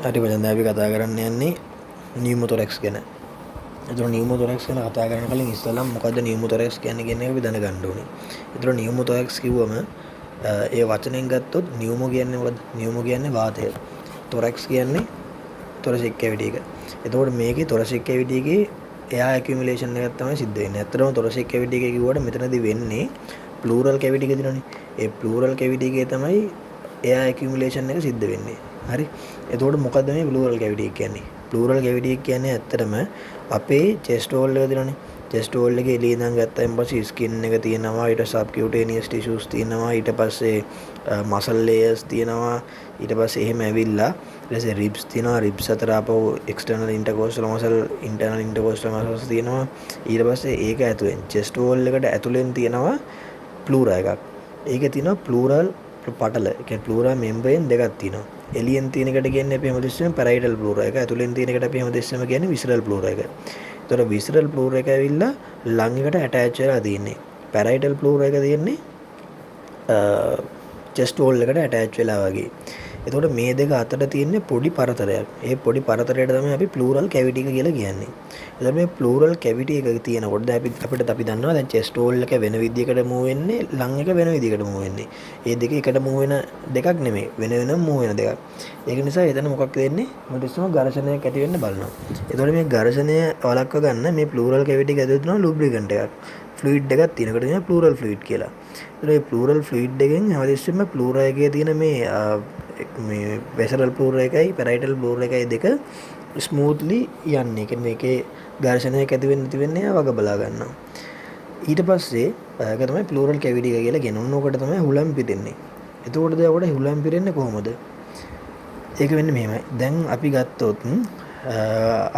හරි මචං දැන් අපි කතා කරන්න යන්නේ නියුමොතොරැක්ස් ගැන. එතකොට නියුමොතොරැක්ස් ගැන කතා කරන්න කලින් ඉස්සෙල්ලා මොකද්ද නියුමොතොරැක්ස් කියන්නේ කියන එක අපි දැනගන්න ඕනේ. එතකොට නියුමොතොරැක්ස් කිව්වම ඒ වචනෙන් ගත්තොත් නියුමෝ කියන්නේ මොකද්ද? නියුමෝ කියන්නේ වාතය. තොරැක්ස් කියන්නේ තොරසික් කැවිටි එක. එතකොට මේකේ තොරසික් කැවිටි එකේ එයා ඇකියුමුලේෂන් එකක් තමයි සිද්ධ වෙන්නේ. ඇත්තටම තොරසික් කැවිටි එක කිව්වට මෙතනදී වෙන්නේ ප්ලූරල් කැවිටි එක දිනවනේ. ඒ ප්ලූරල් කැවිටි එකේ තමයි එයා ඇකියුමුලේෂන් එක සිද්ධ වෙන්නේ. හරි. එතකොට මොකද්ද මේ ප්ලූරල් කැවිටි එක කියන්නේ? ප්ලූරල් කැවිටි එක කියන්නේ ඇත්තටම අපේ චෙස්ට් වෝල් එක දිනවනේ. චෙස්ට් වෝල් එකේ එළිය ඉඳන් ගත්තාන් පස්සේ ස්කින් එක තියෙනවා, ඊට සබ්කියුටේනියස් ටිෂුස් තියෙනවා, ඊට පස්සේ මසල් ලේයර්ස් තියෙනවා, ඊට පස්සේ එහෙම ඇවිල්ලා ඊට පස්සේ රිබ්ස් තියෙනවා, රිබ්ස් අතර අපව එක්ස්ටර්නල් ඉන්ටර්කෝස්ටල් මසල්, ඉන්ටර්නල් ඉන්ටර්කෝස්ටල් මසල්ස් තියෙනවා. ඊට පස්සේ ඒක ඇතුලෙන් චෙස්ට් වෝල් එකට ඇතුලෙන් තියෙනවා ප්ලූරා එකක්. ඒකේ තියෙනවා ප්ලූරල් පටල. ඒ කියන්නේ ප්ලූරා මෙම්බ්‍රේන් දෙකක් තියෙනවා. එළියෙන් තියෙන එකට කියන්නේ අපි හැමදෙස්සෙම පැරයිටල් ප්ලූරා එක. ඇතුලෙන් තියෙන එකට අපි හැමදෙස්සෙම කියන්නේ විසරල් ප්ලූරා එක. ඒතර විසරල් ප්ලූරා එක ඇවිල්ලා ලං එකට ඇටච් වෙලා තියෙන්නේ. පැරයිටල් ප්ලූරා එක තියෙන්නේ චෙස්ට් වෝල් එකට ඇටච් වෙලා වගේ. එතකොට මේ දෙක අතර තියෙන්නේ පොඩි පරතරයක්. ඒ පොඩි පරතරයට තමයි අපි ප්ලූරල් කැවිටි එක කියලා කියන්නේ. එතකොට මේ ප්ලූරල් කැවිටි එක තියෙනකොට දැන් අපි දන්නවා දැන් චෙස්ට් වෝල් එක වෙන විදියකට මූව් වෙන්නේ, ලං එක වෙන විදියකට මූව් වෙන්නේ. මේ දෙක එකට මූව් වෙන දෙකක් නෙමෙයි, වෙන වෙනම මූව් වෙන දෙකක්. ඒක නිසා එතන මොකක්ද වෙන්නේ? මොකද ඉස්සම ඝර්ෂණයක් ඇති වෙන්න බලනවා. එතකොට මේ ඝර්ෂණය වළක්ව ගන්න මේ ප්ලූරල් කැවිටි එක ඇතුළේ තියෙන ලුබ්‍රිකන්ට් එකක්, ෆ්ලුයිඩ් එකක් තියෙනකොට කියන ප්ලූරල් ෆ්ලුයිඩ් කියලා. එතකොට මේ ප්ලූරල් ෆ්ලුයිඩ් එකෙන් හැමදෙස්සෙම ප්ලූරා එකේ තියෙන මේ වෙසරල් ප්ලූරා එකයි පැරයිටල් ප්ලූරා එකයි දෙක ස්මූත්ලි යන්නේ. ඒ කියන්නේ මේකේ ඝර්ෂණයක් ඇති වෙන්නේ නැති වෙන්නේ වග බලා ගන්නවා. ඊට පස්සේ ඒක තමයි ප්ලූරල් කැවිටි එක කියලා කියන්නේ. ඕනෝකට තමයි හුලම් පිරෙන්නේ. එතකොට දැන් ඔකට හුලම් පිරෙන්නේ කොහොමද? ඒක වෙන්නේ මෙහෙමයි. දැන් අපි ගත්තොත්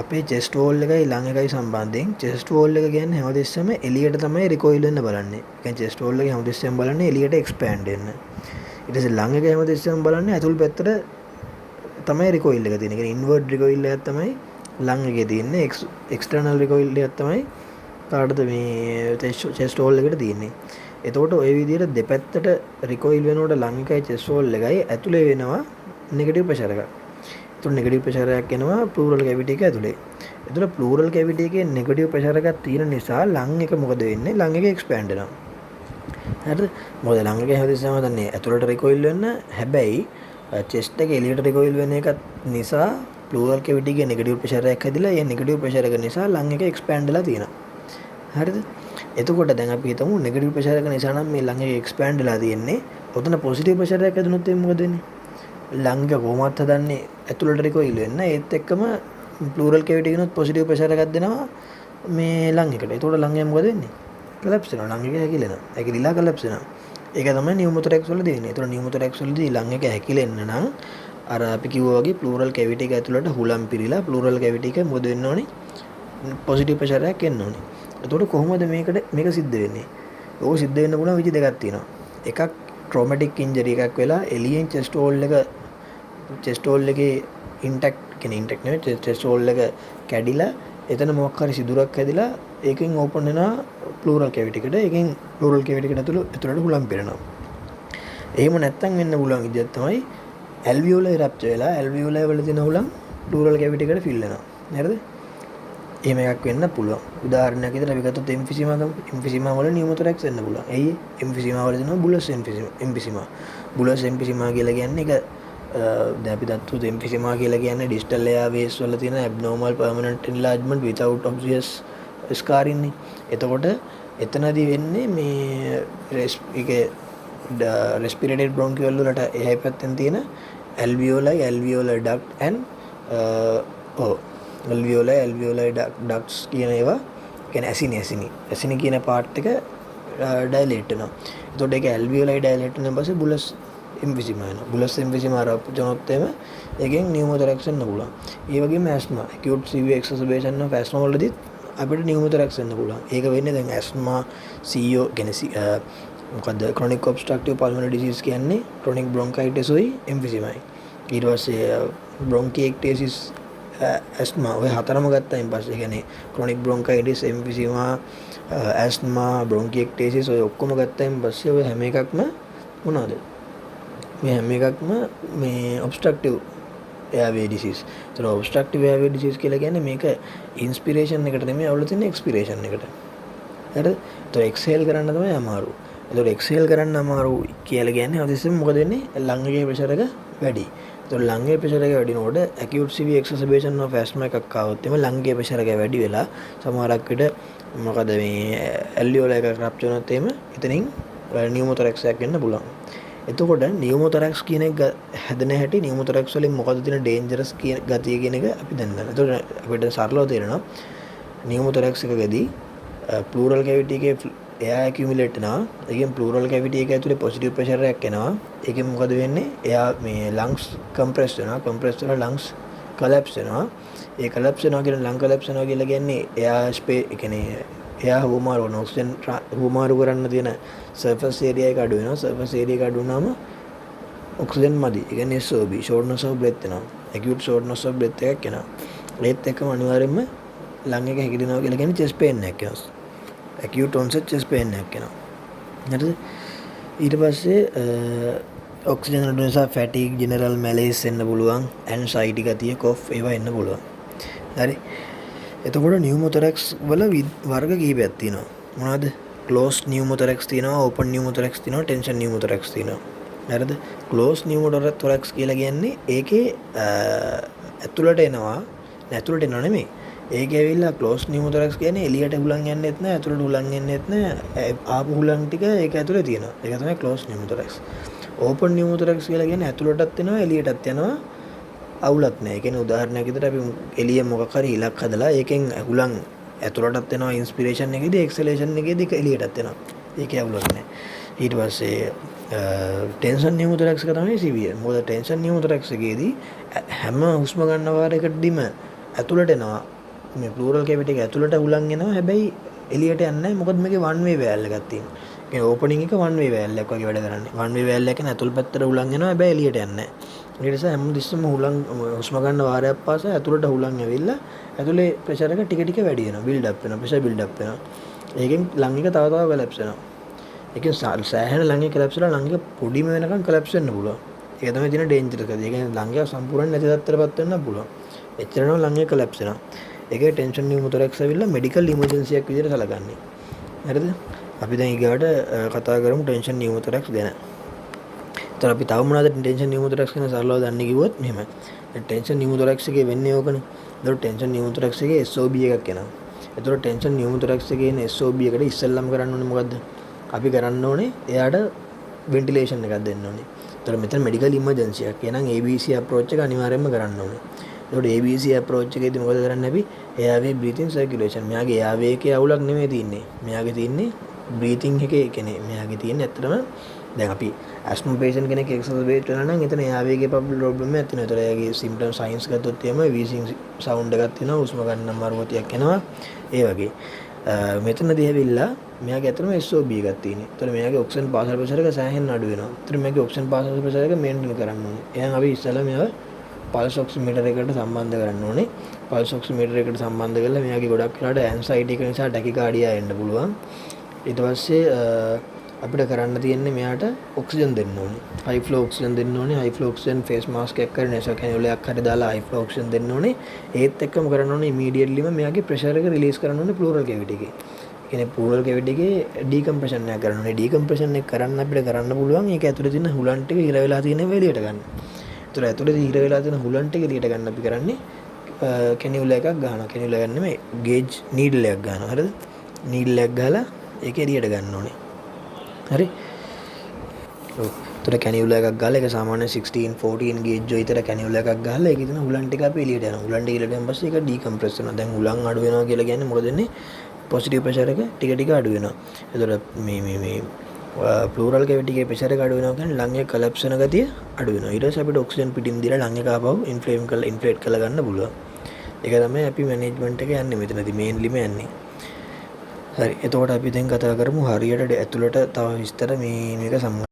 අපේ චෙස්ට් වෝල් එකයි ලං එකයි සම්බන්ධයෙන් චෙස්ට් වෝල් එක කියන්නේ හැමදෙස්සෙම එළියට තමයි රිකොයිල් වෙන්න බලන්නේ. ඒ කියන්නේ චෙස්ට් වෝල් එක හැමදෙස්සෙම බලන්නේ එළියට එක්ස්පෑන්ඩ් වෙන්න. ඊට පස්සේ ලං එක හැමදෙස්සෙම බලන්නේ ඇතුල් පැත්තට තමයි රිකොයිල් එක තියෙන්නේ. ඒ කියන්නේ ඉන්වර්ඩ් රිකොයිල් එකක් තමයි ලං එකේ තියෙන්නේ. එක්ස්ටර්නල් රිකොයිල් එකක් තමයි කාටද මේ චෙස්ට් වෝල් එකට තියෙන්නේ. එතකොට ওই විදිහට දෙපැත්තට රිකොයිල් වෙනකොට ලං එකයි චෙස්ට් වෝල් එකයි ඇතුලේ වෙනවා නෙගටිව් ප්‍රෙෂර් එකක්. එතකොට නෙගටිව් ප්‍රෙෂර් එකක් එනවා ප්ලූරල් කැවිටි එක ඇතුලේ. එතකොට ප්ලූරල් කැවිටි එකේ නෙගටිව් ප්‍රෙෂර් එකක් තියෙන නිසා ලං එක මොකද වෙන්නේ? ලං එක එක්ස්පෑන්ඩ් වෙනවා. හරිද? මොකද ලං එක හැමදෙස්සම දන්නේ ඇතුලට රිකොයිල් වෙන්න. හැබැයි චෙස්ට් එක එළියට රිකොයිල් වෙන එක නිසා ප්ලූරල් කැවිටි එකේ නෙගටිව් ප්‍රෙෂර් එකක් හැදිලා ඒ නෙගටිව් ප්‍රෙෂර් එක නිසා ලං එක එක්ස්පෑන්ඩ් වෙලා තියෙනවා. හරිද? එතකොට දැන් අපි හිතමු නෙගටිව් ප්‍රෙෂර් එක නිසා නම් මේ ලං එක එක්ස්පෑන්ඩ් වෙලා තියෙන්නේ. ඔතන පොසිටිව් ප්‍රෙෂර් එකක් හැදුනොත් එimhe මොකද වෙන්නේ? ලං එක කොහොමවත් හදන්නේ ඇතුළට රිකොයිල් වෙන්න. ඒත් එක්කම ප්ලූරල් කැවිටි එකනොත් පොසිටිව් ප්‍රෙෂර් එකක් දෙනවා මේ ලං එකට. එතකොට ලං එක මොකද වෙන්නේ? කොලැප්ස් වෙනවා. ලං එක හැකිලෙනවා. හැකිලිලා කොලැප්ස් වෙනවා. ඒක තමයි නියුමොතොරැක්ස් වල දෙන්නේ. එතකොට නියුමොතොරැක්ස් වලදී ලං එක හැකිලෙන්න නම් අර අපි කිව්වා වගේ ප්ලූරල් කැවිටි එක ඇතුළට හුලම් පිරීලා ප්ලූරල් කැවිටි එක මොකද වෙන්න ඕනේ? පොසිටිව් ප්‍රෙෂර් එකක් එන්න ඕනේ. එතකොට කොහොමද මේක සිද්ධ වෙන්නේ? ඕක සිද්ධ වෙන්න පුළුවන් විදි දෙකක් තියෙනවා. එකක් ට්‍රොමැටික් ඉන්ජරි එකක් වෙලා එලියෙන් චෙස්ට් වෝල් එකේ ඉන්ටැක්ට් නෙවෙයි චෙස්ට් වෝල් එක කැඩිලා එතන මොකක් හරි සිදුරක් හැදිලා ඒකෙන් ඕපන් වෙනවා ප්ලූරල් කැවිටි එකට. ඒකෙන් ප්ලූරල් කැවිටි එකට ඇතුළට හුලම් පිරෙනවා. එහෙම නැත්තම් වෙන්න පුළුවන් විදියක් තමයි ඇල්වියෝලයි රප්චර් වෙලා ඇල්වියෝලයි වල තියෙන හුලම් ප්ලූරල් කැවිටි එකට ෆිල් වෙනවා. හරිද? එහෙම එකක් වෙන්න පුළුවන්. උදාහරණයක් විදිහට අපි ගත්තොත් එම්ෆිසිමා ගමු. එම්ෆිසිමා වල නියුමොතොරැක්ස් වෙන්න පුළුවන්. ඇයි? එම්ෆිසිමා වල දෙනවා බුලස් එම්ෆිසිමා. බුලස් එම්ෆිසිමා කියලා කියන්නේ ඒක දැන් අපි දත්තු එම්ෆිසිමා කියලා කියන්නේ ඩිස්ටල් එයා වේස් වල තියෙන ඇබ්නෝමල් පර්මනන්ට් එන්ලාර්ජ්මන්ට් විතවුට් ඔබ්වියස් ස්කාරින් නේ. එතකොට එතනදී වෙන්නේ මේ රෙස්පිරේටඩ් බ්‍රොන්කියල් වලට එහා පැත්තෙන් තියෙන ඇල්වියෝලයි ඩක්ට් ඇල්වියෝලයි ඩක්ට්ස් කියන ඒවා කියන්නේ ඇසිනි කියන පාර්ට් එක ඩයිලේට් වෙනවා. එතකොට ඒක ඇල්වියෝලයි ඩයිලේට් වෙන පස්සේ බුලස් එම්ෆිසිමා වෙනවා. බුලස් එම්ෆිසිමා රප්චර් එම එකෙන් නියුමොතොරැක්ස් වෙන්න පුළුවන්. ඒ වගේම ඇස්මා acute severe exacerbation of asthma වලදීත් අපිට නියුමොතොරැක්ස් වෙන්න පුළුවන්. ඒක වෙන්නේ දැන් ඇස්මා CO කියන්නේ මොකද්ද chronic obstructive pulmonary disease කියන්නේ chronic bronchitis උයි එම්ෆිසිමායි. ඊට පස්සේ bronchiectasis ඇස්මා ඔය හතරම ගත්තායින් පස්සේ කියන්නේ chronic bronchitis emphysema asthma bronchiectasis ඔය ඔක්කොම ගත්තායින් පස්සේ ඔය හැම එකක්ම මොනවද මේ හැම එකක්ම මේ obstructive එයාවේ ඩිසීස්. ඒතර ඔබස්ට්‍රක්ටිව් එයාවේ ඩිසීස් කියලා කියන්නේ මේක ඉන්ස්පිරේෂන් එකට නෙමෙයි අවුල තියෙන එක්ස්පිරේෂන් එකට. හරිද? ඒතර එක්සේල් කරන්න තමයි අමාරු. ඒතර එක්සේල් කරන්න අමාරු කියලා කියන්නේ අවදිස්සෙම මොකද වෙන්නේ? ලං එකේ ප්‍රෙෂර් එක වැඩි. ඒතර ලං එකේ ප්‍රෙෂර් එක වැඩිනකොට acute severe exacerbation of asthma එකක් ආවොත් එimhe ලං එකේ ප්‍රෙෂර් එක වැඩි වෙලා සමහරක් විට මොකද මේ ඇල්ලියෝල එකක් රප්චර් වුණොත් එimhe එතනින් නියුමොතොරැක්ස් එකක් වෙන්න පුළුවන්. එතකොට නියුමොතොරැක්ස් කියන එක හැදෙන හැටි නියුමොතොරැක්ස් වලින් මොකද තියෙන ඩේන්ජරස් කියන ගතිය කියන එක අපි දැන් ගන්න. එතකොට අපිට සරලව තේරෙනවා නියුමොතොරැක්ස් එකකදී ප්ලූරල් කැවිටි එකේ එයා ඇකියුමුලේට් වෙනවා. ඒකෙන් ප්ලූරල් කැවිටි එක ඇතුලේ පොසිටිව් ප්‍රෙෂර් එකක් එනවා. ඒකෙන් මොකද වෙන්නේ? එයා මේ ලංග්ස් කම්ප්‍රෙස් වෙනවා. කම්ප්‍රෙස් වෙලා ලංග්ස් කොලැප්ස් වෙනවා. ඒ කොලැප්ස් වෙනවා කියන ලං කොලැප්ස් වෙනවා කියලා කියන්නේ එයා ඒ කියන්නේ එයා හුමාරු කරන ඔක්සිජන් හුමාරු කරන්න තියෙන සර්ෆස් ඒරියා එක අඩු වෙනවා. සර්ෆස් ඒරියා එක අඩු වුණාම ඔක්සිජන් මදි. ඒ කියන්නේ SOB shortness of breath වෙනවා. acute shortness of breath එකක් එනවා. ඒත් එක්කම අනිවාර්යයෙන්ම ලං එක හැකිලෙනවා කියලා කියන්නේ chest pain එකක් එනවා. acute onset chest pain එකක් එනවා. හරිද? ඊට පස්සේ ඔක්සිජන් අඩු නිසා fatigue, general malaise එන්න පුළුවන්, anxiety ගතිය, cough ඒවා එන්න පුළුවන්. හරි. එතකොට නියුමොතොරැක්ස් වල වර්ග කිහිපයක් තියෙනවා. මොනවද? closed pneumothorax තියෙනවා, open pneumothorax තියෙනවා, tension pneumothorax තියෙනවා. හරිද? closed pneumothorax කියලා කියන්නේ ඒකේ ඇතුළට එනවා, ඇතුළට එනව නෙමෙයි. ඒක ඇවිල්ලා closed pneumothorax කියන්නේ එළියට හුලං යන්නෙත් නැහැ, ඇතුළට හුලං එන්නෙත් නැහැ. ආපු හුලං ටික ඒක ඇතුළේ තියෙනවා. ඒක තමයි closed pneumothorax. open pneumothorax කියලා කියන්නේ ඇතුළටත් එනවා, එළියටත් යනවා. අවුලක් නැහැ. ඒ කියන්නේ උදාහරණයක් විදිහට අපි එළිය මොකක් හරි ඉලක්ක හදලා ඒකෙන් හුලං ඇතුළටත් එනවා ඉන්ස්පිරේෂන් එකේදී, එක්සලේෂන් එකේදී එළියටත් එනවා. ඒකේ අවුලක් නැහැ. ඊට පස්සේ ටෙන්ෂන් pneumothorax එක තමයි සිවියර්. මොකද ටෙන්ෂන් pneumothorax එකේදී හැම හුස්ම ගන්න වාරයකදීම ඇතුළට එනවා. මේ ප්ලූරල් කැවිටි එක ඇතුළට හුලං එනවා. හැබැයි එළියට යන්නේ නැහැ. මොකද මේකේ one way valve එකක් තියෙනවා. ඒ ඕපනින් එක one way valve එකක් වගේ වැඩ කරන්නේ. one way valve එකෙන් ඇතුළ පැත්තට හුලං එනවා. හැබැයි එළියට යන්නේ නැහැ. ඒ නිසා හැමතිස්සෙම හුලං හුස්ම ගන්න වාරයක් පාසා ඇතුළට හුලං ඇවිල්ලා ඇතුලේ ප්‍රෙෂර් එක ටික ටික වැඩි වෙනවා. බිල්ඩ් අප් වෙනවා. ප්‍රෙෂර් බිල්ඩ් අප් වෙනවා. ඒකෙන් ලං එක තව තව කොලැප්ස් වෙනවා. ඒකෙන් සෑහෙන ලං එක කොලැප්ස් වෙලා ලං එක පොඩිම වෙනකන් කොලැප්ස් වෙන්න පුළුවන්. ඒක තමයි තියෙන ඩේන්ජරස් එක. ඒ කියන්නේ ලං එක සම්පූර්ණ නැති තත්ත්වයකටපත් වෙන්න පුළුවන්. එච්චරම ලං එක කොලැප්ස් වෙනවා. ඒකේ ටෙන්ෂන් pneumothorax ඇවිල්ලා මෙඩිකල් ඉමර්ජන්සි එකක් විදිහට සලකන්නේ. හරිද? අපි දැන් ඊගාට කතා කරමු ටෙන්ෂන් pneumothorax ගැන. ඒතර අපි තව මොනවද ටෙන්ෂන් pneumothorax ගැන සරලව දන්නේ කිව්වොත් මෙහෙම. දැන් ටෙන්ෂන් pneumothorax එකේ වෙන්නේ ඕකනේ. ඒතර ටෙන්ෂන් pneumothorax එකේ SOB එකක් එනවා. ඒතර ටෙන්ෂන් pneumothorax එකේ ඉන්න SOB එකට ඉස්සෙල්ලාම කරන්න ඕනේ මොකද්ද? අපි කරන්න ඕනේ එයාට වෙන්ටිලේෂන් එකක් දෙන්න ඕනේ. ඒතර මෙතන මෙඩිකල් ඉමර්ජන්සි එකක්. එහෙනම් ABC අප්‍රෝච් එක අනිවාර්යයෙන්ම කරන්න ඕනේ. ඒතකොට ABC අප්‍රෝච් එකේදී මොකද කරන්නේ අපි? එයාවේ breathing circulation. මෙයාගේ එයාවේ එකේ අවුලක් නෙමෙයි තියෙන්නේ. මෙයාගේ තියෙන්නේ breathing එකේ කියන්නේ මෙයාගේ තියෙන්නේ ඇත්තටම දැන් අපි asthma patient කෙනෙක් exacerbate වෙනවා නම් එතන එයාවේ එකේ problem එකක් තියෙනවා. ඒතර එයාගේ symptom signs ගත්තොත් එහෙම wheezing sound එකක් තියෙනවා, හුස්ම ගන්න අමාරුවතියක් එනවා. ඒ වගේ. මෙතනදී ඇවිල්ලා මෙයාගේ ඇත්තටම SOB එකක් තියෙනවා. ඒතර මෙයාගේ oxygen partial pressure එක සෑහෙන අඩු වෙනවා. ඒතර මෙයාගේ oxygen partial pressure එක maintain කරන්න ඕනේ. එහෙනම් අපි ඉස්සෙල්ලා මෙයාව පල්ස් ඔක්සිමීටර් එකට සම්බන්ධ කරන්න ඕනේ. පල්ස් ඔක්සිමීටර් එකට සම්බන්ධ කරලා මෙයාගේ ගොඩක් වෙලාවට ඇන්සයිටි එක නිසා ටැකිකාඩියා එන්න පුළුවන්. ඊට පස්සේ අපිට කරන්න තියෙන්නේ මෙයාට ඔක්සිජන් දෙන්න ඕනේ. හයි ෆ්ලෝ ඔක්සිජන් දෙන්න ඕනේ. හයි ෆ්ලෝ ඔක්සිජන් ෆේස් මාස්ක් එකක් කරගෙන ඒසෝ කැනියුලයක් හරි දාලා හයි ෆ්ලෝ ඔක්සිජන් දෙන්න ඕනේ. ඒත් එක්කම කරන්න ඕනේ ඉමීඩියට්ලිම මෙයාගේ ප්‍රෙෂර් එක රිලීස් කරන්න ඕනේ ප්ලූරල් කැවිටි එකේ. ඒ කියන්නේ ප්ලූරල් කැවිටි එකේ ඩිකම්ප්‍රෙෂන් එක කරන්න ඕනේ. ඩිකම්ප්‍රෙෂන් එක කරන්න අපිට කරන්න පුළුවන් ඒක ඇතුලේ තියෙන හුලන් ටික හිර වෙලා තියෙන එළියට ගන්න. ඒතර ඇතුලේ හිර වෙලා තියෙන හුලන් ටික එළියට ගන්න අපි කරන්නේ කැනියුල එකක් ගන්නවා. කැනියුල එක නෙමෙයි ගේජ් නීඩල් එකක් ගන්නවා. හරිද? නීඩල් එකක් ගහලා ඒක එළියට ගන්න ඕනේ. හරි? ඔව්. ඒතර කැනියුල එකක් ගහලා ඒක සාමාන්‍ය 16 14 ගේජ් විතර කැනියුල එකක් ගහලා ඒකේ තියෙන හුලන් ටික අපි එළියට යනවා. හුලන් ටික එළියට යන පස්සේ ඒක ඩිකම්ප්‍රෙස් වෙනවා. දැන් හුලන් අඩු වෙනවා කියලා කියන්නේ මොකද වෙන්නේ? පොසිටිව් ප්‍රෙෂර් එක ටික ටික අඩු වෙනවා. ඒතර මේ ප්ලූරල් කැවිටි එකේ ප්‍රෙෂර් එක අඩු වෙනවා කියන්නේ ලං එක කොලැප්ස් වෙන ගතිය අඩු වෙනවා. ඊට පස්සේ අපිට ඔක්සිජන් පිටින් දීලා ලං එක ආපහු ඉන්ෆ්ලේට් කරලා ගන්න පුළුවන්. ඒක තමයි අපි මැනේජ්මන්ට් එක යන්නේ මෙතනදී මේන්ලිම යන්නේ. හරි. එතකොට අපි දැන් කතා කරමු හරියට ඇතුළට තව විස්තර මේක සම්බන්ධ.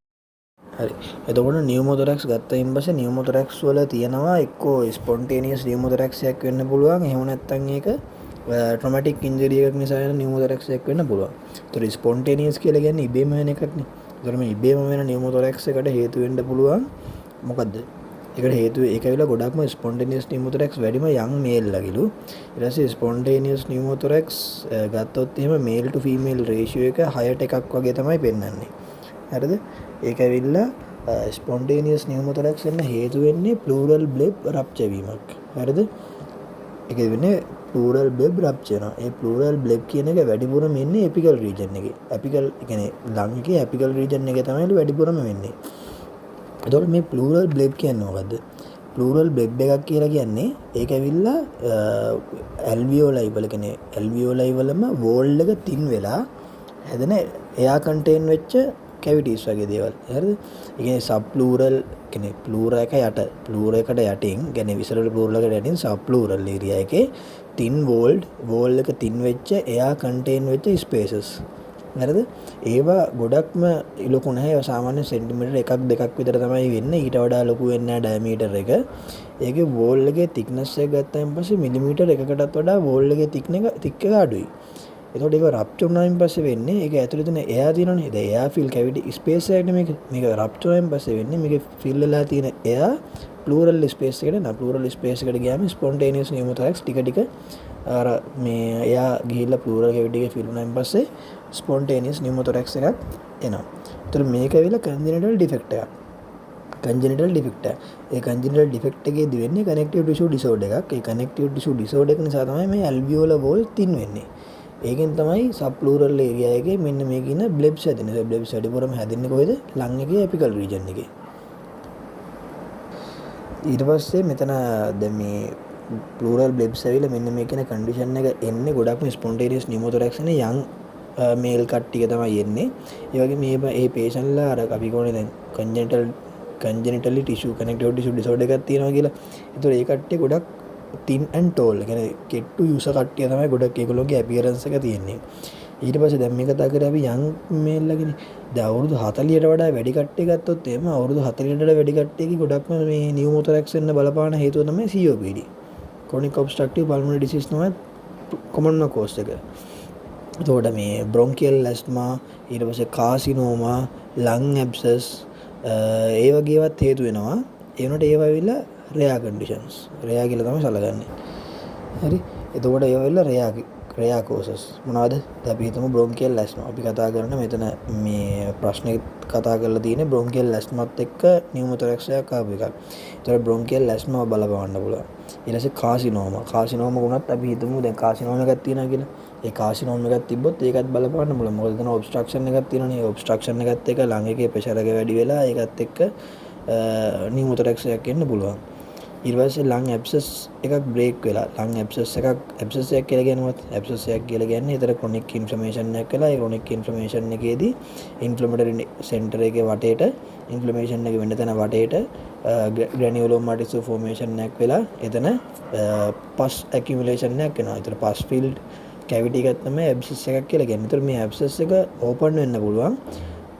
හරි. එතකොට නියුමොතොරැක්ස් ගත්තයින් පස්සේ නියුමොතොරැක්ස් වල තියෙනවා එක්කෝ ස්පොන්ටේනියස් නියුමොතොරැක්ස් එකක් වෙන්න පුළුවන්. එහෙම නැත්නම් ඒක ට්‍රොමැටික් ඉන්ජරි එකක් නිසා වෙන නියුමොතොරැක්ස් එකක් වෙන්න පුළුවන්. ඒතර ස්පොන්ටේනියස් කියලා කියන්නේ ඉබේම වෙන එකක් නේ. ඒතර මේ ඉබේම වෙන නියුමොතොරැක්ස් එකට හේතු වෙන්න පුළුවන් මොකද්ද? ඒකට හේතුව ඒක ඇවිල්ලා ගොඩක්ම ස්පොන්ටේනියස් නියුමෝතොරැක්ස් වැඩිම යන් මේල් ලගිලු. ඊට පස්සේ ස්පොන්ටේනියස් නියුමෝතොරැක්ස් ගත්තොත් එහෙම මේල් ටු ෆීමේල් රේෂියෝ එක 6ට එකක් වගේ තමයි පෙන්වන්නේ. හරිද? ඒක ඇවිල්ලා ස්පොන්ටේනියස් නියුමෝතොරැක්ස් වෙන්න හේතු වෙන්නේ ප්ලූරල් බ්ලෙබ් රප්චර් වීමක්. හරිද? ඒක වෙන්නේ ප්ලූරල් බ්ලෙබ් රප්චර් වෙනවා. ඒ ප්ලූරල් බ්ලෙබ් කියන එක වැඩිපුරම එන්නේ එපිකල් රීජන් එකේ. එපිකල් කියන්නේ ලං එකේ එපිකල් රීජන් එකේ තමයි වැඩිපුරම වෙන්නේ. එතකොට මේ ප්ලූරල් බ්ලෙබ් කියන්නේ මොකද්ද? ප්ලූරල් බ්ලෙබ් එකක් කියලා කියන්නේ ඒක ඇවිල්ලා ඇල්වියෝලයි වල කියන්නේ ඇල්වියෝලයි වලම වෝල් එක තින් වෙලා හැදෙන එයා කන්ටේන් වෙච්ච කැවිටිස් වගේ දේවල්. හරිද? ඒ කියන්නේ සබ් ප්ලූරල් කියන්නේ ප්ලූරා එක යට ප්ලූරා එකට යටින් කියන්නේ විසරල් ප්ලූරල් එකට යටින් සබ් ප්ලූරල් ඒරියා එකේ තින් වෝල් එක තින් වෙච්ච එයා කන්ටේන් වෙච්ච ස්පේසස්. හරිද? ඒවා ගොඩක්ම ලොකු නැහැ. ඒවා සාමාන්‍ය සෙන්ටිමීටර් 1 2ක් විතර තමයි වෙන්නේ. ඊට වඩා ලොකු වෙන්නේ නැහැ ඩයමීටර් එක. ඒකේ වෝල් එකේ thickness එක ගත්තාන් පස්සේ මිලිමීටර් 1කටත් වඩා වෝල් එකේ thick එක අඩුයි. එතකොට ඒක රප්චර් වුණායින් පස්සේ වෙන්නේ ඒක ඇතුලේ තියෙන එයා තියෙනවනේ. ඒ එයා ෆිල් කැවිටි ස්පේස් එකනේ මේක රප්චර් වුණායින් පස්සේ වෙන්නේ මේකේ ෆිල් වෙලා තියෙන එයා ප්ලූරල් ස්පේස් එකට නා ප්ලූරල් ස්පේස් එකට ගියාම ස්පොන්ටේනියස් නියුමෝතොරැක්ස් ටික ටික අර මේ එයා ගිහිල්ලා ප්ලූරල් කැවිටි එකේ ෆිල් වුණායින් පස්සේ ස්පොන්ටේනියස් නියුමෝතොරැක්ස් එකක් එනවා. ඒතර මේක ඇවිල්ලා කන්ජෙනිටල් ඩිෆෙක්ට් එකක්. කන්ජෙනිටල් ඩිෆෙක්ට් එක. ඒ කන්ජෙනිටල් ඩිෆෙක්ට් එකේදී වෙන්නේ කනෙක්ටිව් ටිෂු ඩිසෝඩර් එකක්. ඒ කනෙක්ටිව් ටිෂු ඩිසෝඩර් එක නිසා තමයි මේ ඇල්වියෝලර් වෝල් තින් වෙන්නේ. ඒකෙන් තමයි සබ් ප්ලූරල් ඒරියා එකේ මෙන්න මේ කියන බ්ලෙබ්ස් හැදෙන්නේ. බ්ලෙබ්ස් වැඩිපුරම හැදෙන්නේ කොහෙද? ලං එකේ එපිකල් රීජන් එකේ. ඊට පස්සේ මෙතන දැන් මේ ප්ලූරල් බ්ලෙබ්ස් ඇවිල්ලා මෙන්න මේ කියන කන්ඩිෂන් එක එන්නේ ගොඩක්ම ස්පොන්ටේනියස් නියුමෝතොරැක්ස් නේ යන් මේල් කට්ටිය තමයි එන්නේ. ඒ වගේ මේ පේෂන්ට්ලා අර අපි කොහොමද දැන් කන්ජෙනිටලි ටිෂු කනෙක්ටිව් ටිෂු ඩිසෝඩර් එකක් තියෙනවා කියලා. ඒතකොට ඒ කට්ටිය ගොඩක් තින් ඇන්ඩ් ටෝල්. ඒ කියන්නේ කෙට්ටු යුස කට්ටිය තමයි ගොඩක් ඒගොල්ලෝගේ අපියරන්ස් එක තියෙන්නේ. ඊට පස්සේ දැන් මේ කතා කරේ අපි යන් මේල් ලගනේ. දැන් අවුරුදු 40ට වඩා වැඩි කට්ටිය ගත්තොත් එහෙම අවුරුදු 40ට වඩා වැඩි කට්ටියගේ ගොඩක්ම මේ නියුමෝතොරැක්ස් වෙන්න බලපාන හේතුව තමයි COPD. chronic obstructive pulmonary disease තමයි කොමන්ම කෝස් එක. එතකොට මේ බ්‍රොන්කියල් ඇස්මා ඊට පස්සේ කාසිනෝමා ලං ඇබ්සස් ඒ වගේවත් හේතු වෙනවා. ඒ වුණාට ඒවා ඇවිල්ලා රෙයා කන්ඩිෂන්ස්. රෙයා කියලා තමයි සැලකන්නේ. හරි. එතකොට ඒවා ඇවිල්ලා රෙයා කෝසස් මොනවද? දැන් අපි හිතමු බ්‍රොන්කියල් ඇස්මා. අපි කතා කරන මෙතන මේ ප්‍රශ්නේ කතා කරලා තියෙන්නේ බ්‍රොන්කියල් ඇස්මාත් එක්ක නියුමෝතොරැක්ස් එකක් ආපු එකක්. ඒතකොට බ්‍රොන්කියල් ඇස්මා බලපවන්න පුළුවන්. ඊට පස්සේ කාසිනෝමා වුණත් අපි හිතමු දැන් කාසිනෝම එකක් තියෙනවා කියලා. ඒ කාසිනෝම එකක් තිබ්බොත් ඒකත් බලපවන්න පුළුවන්. මොකද එතන ඔබ්ස්ට්‍රක්ෂන් එකක් තියෙනවනේ. ඒ ඔබ්ස්ට්‍රක්ෂන් එකත් එක්ක ලං එකේ ප්‍රෙෂර් එක වැඩි වෙලා ඒකත් එක්ක නියුමෝතොරැක්ස් එකක් එන්න පුළුවන්. ඊට පස්සේ ලං ඇබ්සස් එකක් බ්‍රේක් වෙලා ලං ඇබ්සස් එකක් කියලා කියනවත් ඇබ්සස් එකක් කියලා කියන්නේ ඒතර ක්‍රොනික් ඉන්ෆ්ලමේෂන් එකක් වෙලා ඒ ක්‍රොනික් ඉන්ෆ්ලමේෂන් එකේදී ඉන්ෆ්ලමේටරි සෙන්ටර් එකේ වටේට ඉන්ෆ්ලමේෂන් එක වෙන්න තැන වටේට ග්‍රැනියුලෝමා ටිෂු ෆෝමේෂන් එකක් වෙලා එතන පස් ඇකියුමුලේෂන් එකක් වෙනවා. ඒතර පස් ෆිල්ඩ් කැවිටි එකක් තමයි ඇබ්සස් එකක් කියලා කියන්නේ. ඒතර මේ ඇබ්සස් එක ඕපන් වෙන්න පුළුවන්.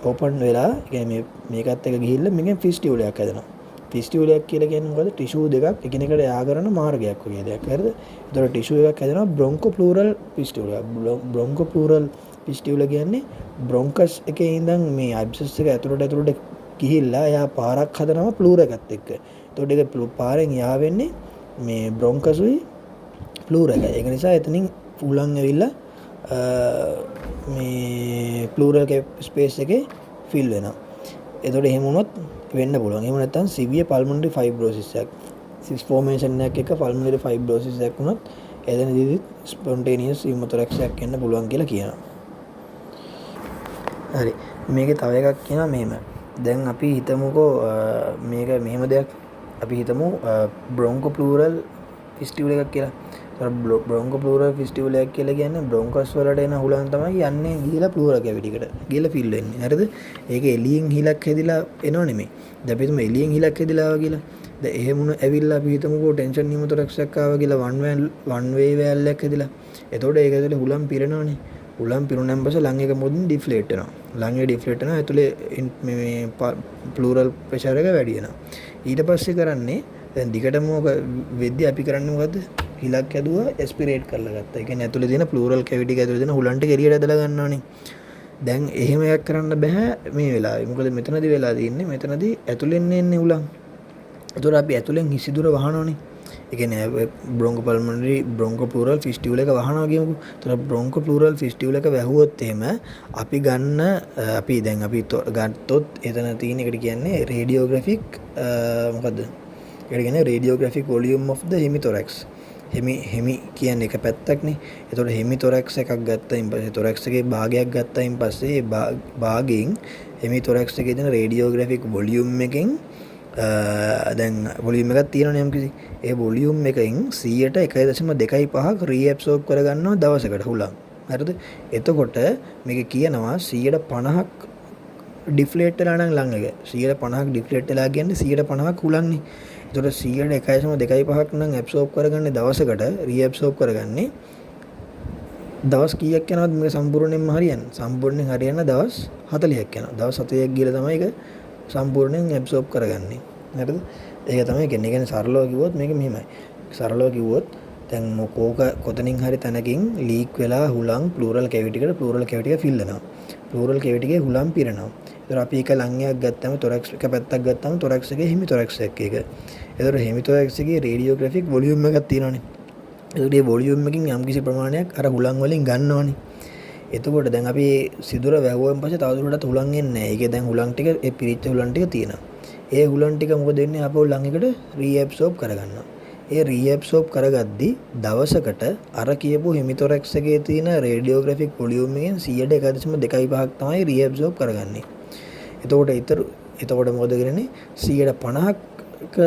ඕපන් වෙලා කියන්නේ මේකත් එක ගිහිල්ලා මේකෙන් ෆිස්ටියුල් එකක් හැදෙනවා. ෆිස්ටියුල් එකක් කියලා කියන්නේ මොකද? ටිෂු දෙකක් එකිනෙකට යා කරන මාර්ගයක් වගේ දෙයක්. හරිද? ඒතර ටිෂු එකක් හැදෙනවා බ්‍රොන්කෝප්ලූරල් ෆිස්ටියුල් එකක්. බ්‍රොන්කෝප්ලූරල් ෆිස්ටියුල් කියන්නේ බ්‍රොන්කස් එකේ ඉඳන් මේ ඇබ්සස් එක ඇතුළට ගිහිල්ලා එයා පාරක් හදනවා ප්ලූර එකත් එක්ක. ඒතකොට ඒක පාරෙන් යා වෙන්නේ මේ බ්‍රොන්කසුයි ප්ලූර එකයි. ඒක නිසා එතනින් උලන් ඇවිල්ලා මේ ප්ලූරල් ස්පේස් එකේ ෆිල් වෙනවා. එතකොට එහෙම වුණොත් වෙන්න පුළුවන්. එහෙම නැත්නම් සිවියර් පල්මොනරි ෆයිබ්‍රොසිස් එකක් සිස් ෆෝමේෂන් එකක් එක්ක පල්මොනරි ෆයිබ්‍රොසිස් එකක් වුණොත් එතනදී ස්පොන්ටේනියස් නියුමෝතොරැක්ස් එකක් එන්න පුළුවන් කියලා කියනවා. හරි. මේකේ තව එකක් කියනවා මෙහෙම. දැන් අපි හිතමුකෝ මේක මෙහෙම දෙයක් අපි හිතමු බ්‍රොන්කෝප්ලූරල් ෆිස්ටියුල් එකක් කියලා. බ්‍රොන්කෝප්ලූරල් ෆිස්ටියුල් එකක් කියලා කියන්නේ බ්‍රොන්කස් වලට එන හුලන් තමයි යන්නේ ගිහිලා ප්ලූරල් කැවිටිකට ගිහිලා ෆිල් වෙන්නේ. හරිද? ඒක එළියෙන් හිලක් හැදිලා එනව නෙමෙයි. දැන් අපි හිතමු එළියෙන් හිලක් හැදිලා ආවා කියලා. දැන් එහෙම උන ඇවිල්ලා අපි හිතමුකෝ ටෙන්ෂන් නියුමෝතොරැක්ස් එකක් ආවා කියලා වන් වේ වෑල් එකක් හැදිලා. එතකොට ඒක ඇතුලේ හුලම් පිරෙනවනේ. උලම් පිරුණාන් පස්සේ ලං එක මොදින් ඩිෆ්ලේට් වෙනවා. ලං එක ඩිෆ්ලේට් වෙනවා. ඇතුලේ මේ ප්ලූරල් ප්‍රෙෂර් එක වැඩි වෙනවා. ඊට පස්සේ කරන්නේ දැන් දිගටම ඔක වෙද්දි අපි කරන්නේ මොකද්ද? හිලක් ඇදුවා එස්පිරේට් කරලා ගත්තා. ඒ කියන්නේ ඇතුලේ තියෙන ප්ලූරල් කැවිටි එක ඇතුලේ තියෙන හුලන්ට එළියට ඇදලා ගන්නවනේ. දැන් එහෙම එකක් කරන්න බෑ මේ වෙලාවේ. මොකද මෙතනදී වෙලා තියෙන්නේ මෙතනදී ඇතුලෙන් එන්නේ උලන්. එතකොට අපි ඇතුලෙන් හිසිදුර වහනවනේ. ඒ කියන්නේ බ්‍රොන්කෝපල්මොනරි බ්‍රොන්කෝප්ලූරල් ෆිස්ටියුල එක වහනවා කියමුකෝ. එතකොට බ්‍රොන්කෝප්ලූරල් ෆිස්ටියුල එක වැහුවොත් එහෙම අපි ගන්න අපි දැන් අපි ගත්තොත් එතන තියෙන එකට කියන්නේ රේඩියෝග්‍රැෆික් මොකද්ද? ඒකට කියන්නේ රේඩියෝග්‍රැෆික් වොලියුම් ඔෆ් ද හෙමිතොරැක්ස්. හෙමි කියන්නේ එක පැත්තක්නේ. එතකොට හෙමිතොරැක්ස් එකක් ගත්තයින් පස්සේ තොරැක්ස් එකේ භාගයක් ගත්තයින් පස්සේ භාගයෙන් හෙමිතොරැක්ස් එකේ තියෙන රේඩියෝග්‍රැෆික් වොලියුම් එකෙන් දැන් වොලියුම් එකක් තියෙනවනේ යම්කිසි. ඒ වොලියුම් එකෙන් 100ට 1.25ක් රීඇබ්සෝබ් කරගන්නවා දවසකට හුලං. හරිද? එතකොට මේක කියනවා 150ක් ඩිෆ්ලේට් වෙලා නම් ලං එක. 150ක් ඩිෆ්ලේට් වෙලා කියන්නේ 150ක් හුලංනේ. එතකොට 100ට 1.25ක් නම් ඇබ්සෝබ් කරගන්නේ දවසකට රීඇබ්සෝබ් කරගන්නේ දවස් කීයක් යනවද මේක සම්පූර්ණයෙන්ම හරියන්නේ? සම්පූර්ණයෙන් හරියන්න දවස් 40ක් යනවා. දවස් 40ක් ගිහලා තමයි ඒක සම්පූර්ණයෙන් ඇබ්සෝබ් කරගන්නේ. හරිද? ඒක තමයි කියන්නේ. කියන්නේ සරලව කිව්වොත් මේක මෙහෙමයි. සරලව කිව්වොත් දැන් මොකෝක කොතනින් හරි තැනකින් ලීක් වෙලා හුලං ප්ලූරල් කැවිටි එකට ප්ලූරල් කැවිටි එක ෆිල් වෙනවා. ප්ලූරල් කැවිටි එකේ හුලං පිරෙනවා. ඒතර අපි එක ලංගයක් ගත්තම තොරැක්ස් එක පැත්තක් ගත්තම තොරැක්ස් එකේ හෙමිතොරැක්ස් එකක් එක. ඒතර හෙමිතොරැක්ස් එකේ රේඩියෝග්‍රැෆික් වොලියුම් එකක් තියෙනවානේ. ඒකට මේ වොලියුම් එකකින් යම්කිසි ප්‍රමාණයක් අර හුලං වලින් ගන්නවනේ. එතකොට දැන් අපි සිදුර වැහුවෙන් පස්සේ තවදුරටත් හුලං එන්නේ නැහැ. ඒකේ දැන් හුලං ටික ඒ පිරිච්ච හුලං ටික තියෙනවා. ඒ හුලං ටික මොකද වෙන්නේ? අපෝ ලං එකට රීඇබ්සෝබ් කරගන්නවා. ඒ රීඇබ්සෝබ් කරගද්දි දවසකට අර කියපු හෙමිතොරැක්ස් එකේ තියෙන රේඩියෝග්‍රැෆික් වොලියුම් එකෙන් 100ට 1.25ක් තමයි රීඇබ්සෝබ් කරගන්නේ. එතකොට මොකද කරන්නේ? 150ක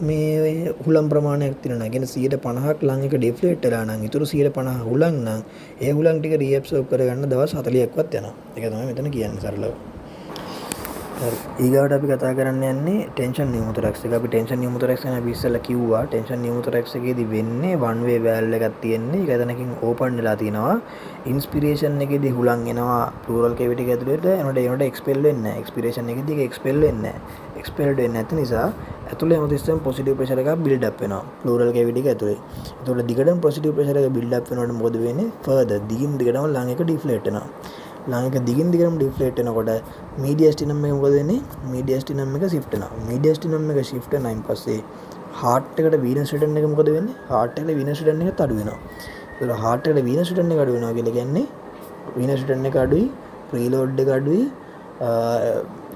මේ හුලම් ප්‍රමාණයක් තියෙනවා. කියන්නේ 150ක් ලං එක ඩිෆ්ලේට් වෙලා නම් ඊටු 150 හුලම් නම් ඒ හුලම් ටික රීඇබ්සෝබ් කරගන්න දවස් 40ක්වත් යනවා. ඒක තමයි මෙතන කියන්නේ සරලව. හරි. ඊගාවට අපි කතා කරන්න යන්නේ ටෙන්ෂන් නියුමොතොරැක්ස් එක. අපි ටෙන්ෂන් නියුමොතොරැක්ස් ගැන අපි ඉස්සෙල්ලා කිව්වා. ටෙන්ෂන් නියුමොතොරැක්ස් එකේදී වෙන්නේ one way valve එකක් තියෙන්නේ. ඒක එතනකින් ඕපන් වෙලා තිනවා. ඉන්ස්පිරේෂන් එකේදී හුලං එනවා ප්ලූරල් කැවිටි එක ඇතුළේට. ඒනොට එක්ස්පෙල් වෙන්නේ නැහැ. එක්ස්පිරේෂන් එකේදී ඒක එක්ස්පෙල් වෙන්නේ නැහැ. එක්ස්පෙල්ඩ් වෙන්නේ නැති නිසා ඇතුළේ හැමතිස්සෙම පොසිටිව් ප්‍රෙෂර් එකක් බිල්ඩ් අප් වෙනවා ප්ලූරල් කැවිටි එක ඇතුළේ. ඒතකොට දිගටම පොසිටිව් ප්‍රෙෂර් එක බිල්ඩ් අප් වෙනකොට මොකද වෙන්නේ? ෆර්දර් දිගින් දිගටම ලං එක ඩිෆ්ලේට් වෙනවා. ලං එක දිගින් දිගටම ඩිෆ්ලේට් වෙනකොට මීඩියස්ටිනම් එක මොකද වෙන්නේ? මීඩියස්ටිනම් එක ෂිෆ්ට් වෙනවා. මීඩියස්ටිනම් එක ෂිෆ්ට් වෙනායින් පස්සේ හાર્ට් එකට වීනස් රිටර්න් එක මොකද වෙන්නේ? හાર્ට් එකට වීනස් රිටර්න් එකත් අඩු වෙනවා. ඒතකොට හાર્ට් එකට වීනස් රිටර්න් එක අඩු වෙනවා කියලා කියන්නේ වීනස් රිටර්න් එක අඩුයි, ප්‍රීලෝඩ් එක අඩුයි,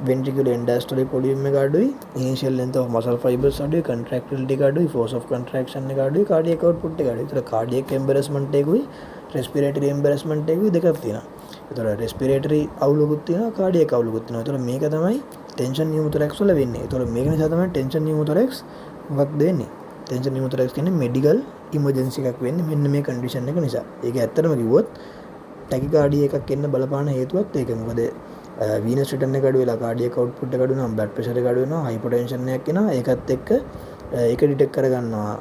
ventricular end-diastolic volume එක අඩුයි, initial length of muscle fibers අඩුයි, contractility එක අඩුයි, force of contraction එක අඩුයි, cardiac output එක අඩුයි. ඒතර cardiac embarrassment එකකුයි respiratory embarrassment එකකුයි දෙකක් තියෙනවා. ඒතර respiratory අවුලකුත් තියෙනවා, cardiac අවුලකුත් තියෙනවා. ඒතර මේක තමයි tension pneumothorax වල වෙන්නේ. ඒතර මේක නිසා තමයි tension pneumothorax මොකක්ද වෙන්නේ? tension pneumothorax කියන්නේ medical emergency එකක් වෙන්නේ මෙන්න මේ condition එක නිසා. ඒක ඇත්තටම කිව්වොත් tachycardia එකක් එන්න බලපාන හේතුවත් ඒක. මොකද වීනස් රිටර්න් එක අඩු වෙලා කාඩියක අවුට්පුට් එක අඩු වෙනවා, බ්ලඩ් ප්‍රෙෂර් එක අඩු වෙනවා, හයිපර්ටෙන්ෂන් එකක් එනවා. ඒකත් එක්ක ඒක ඩිටෙක්ට් කරගන්නවා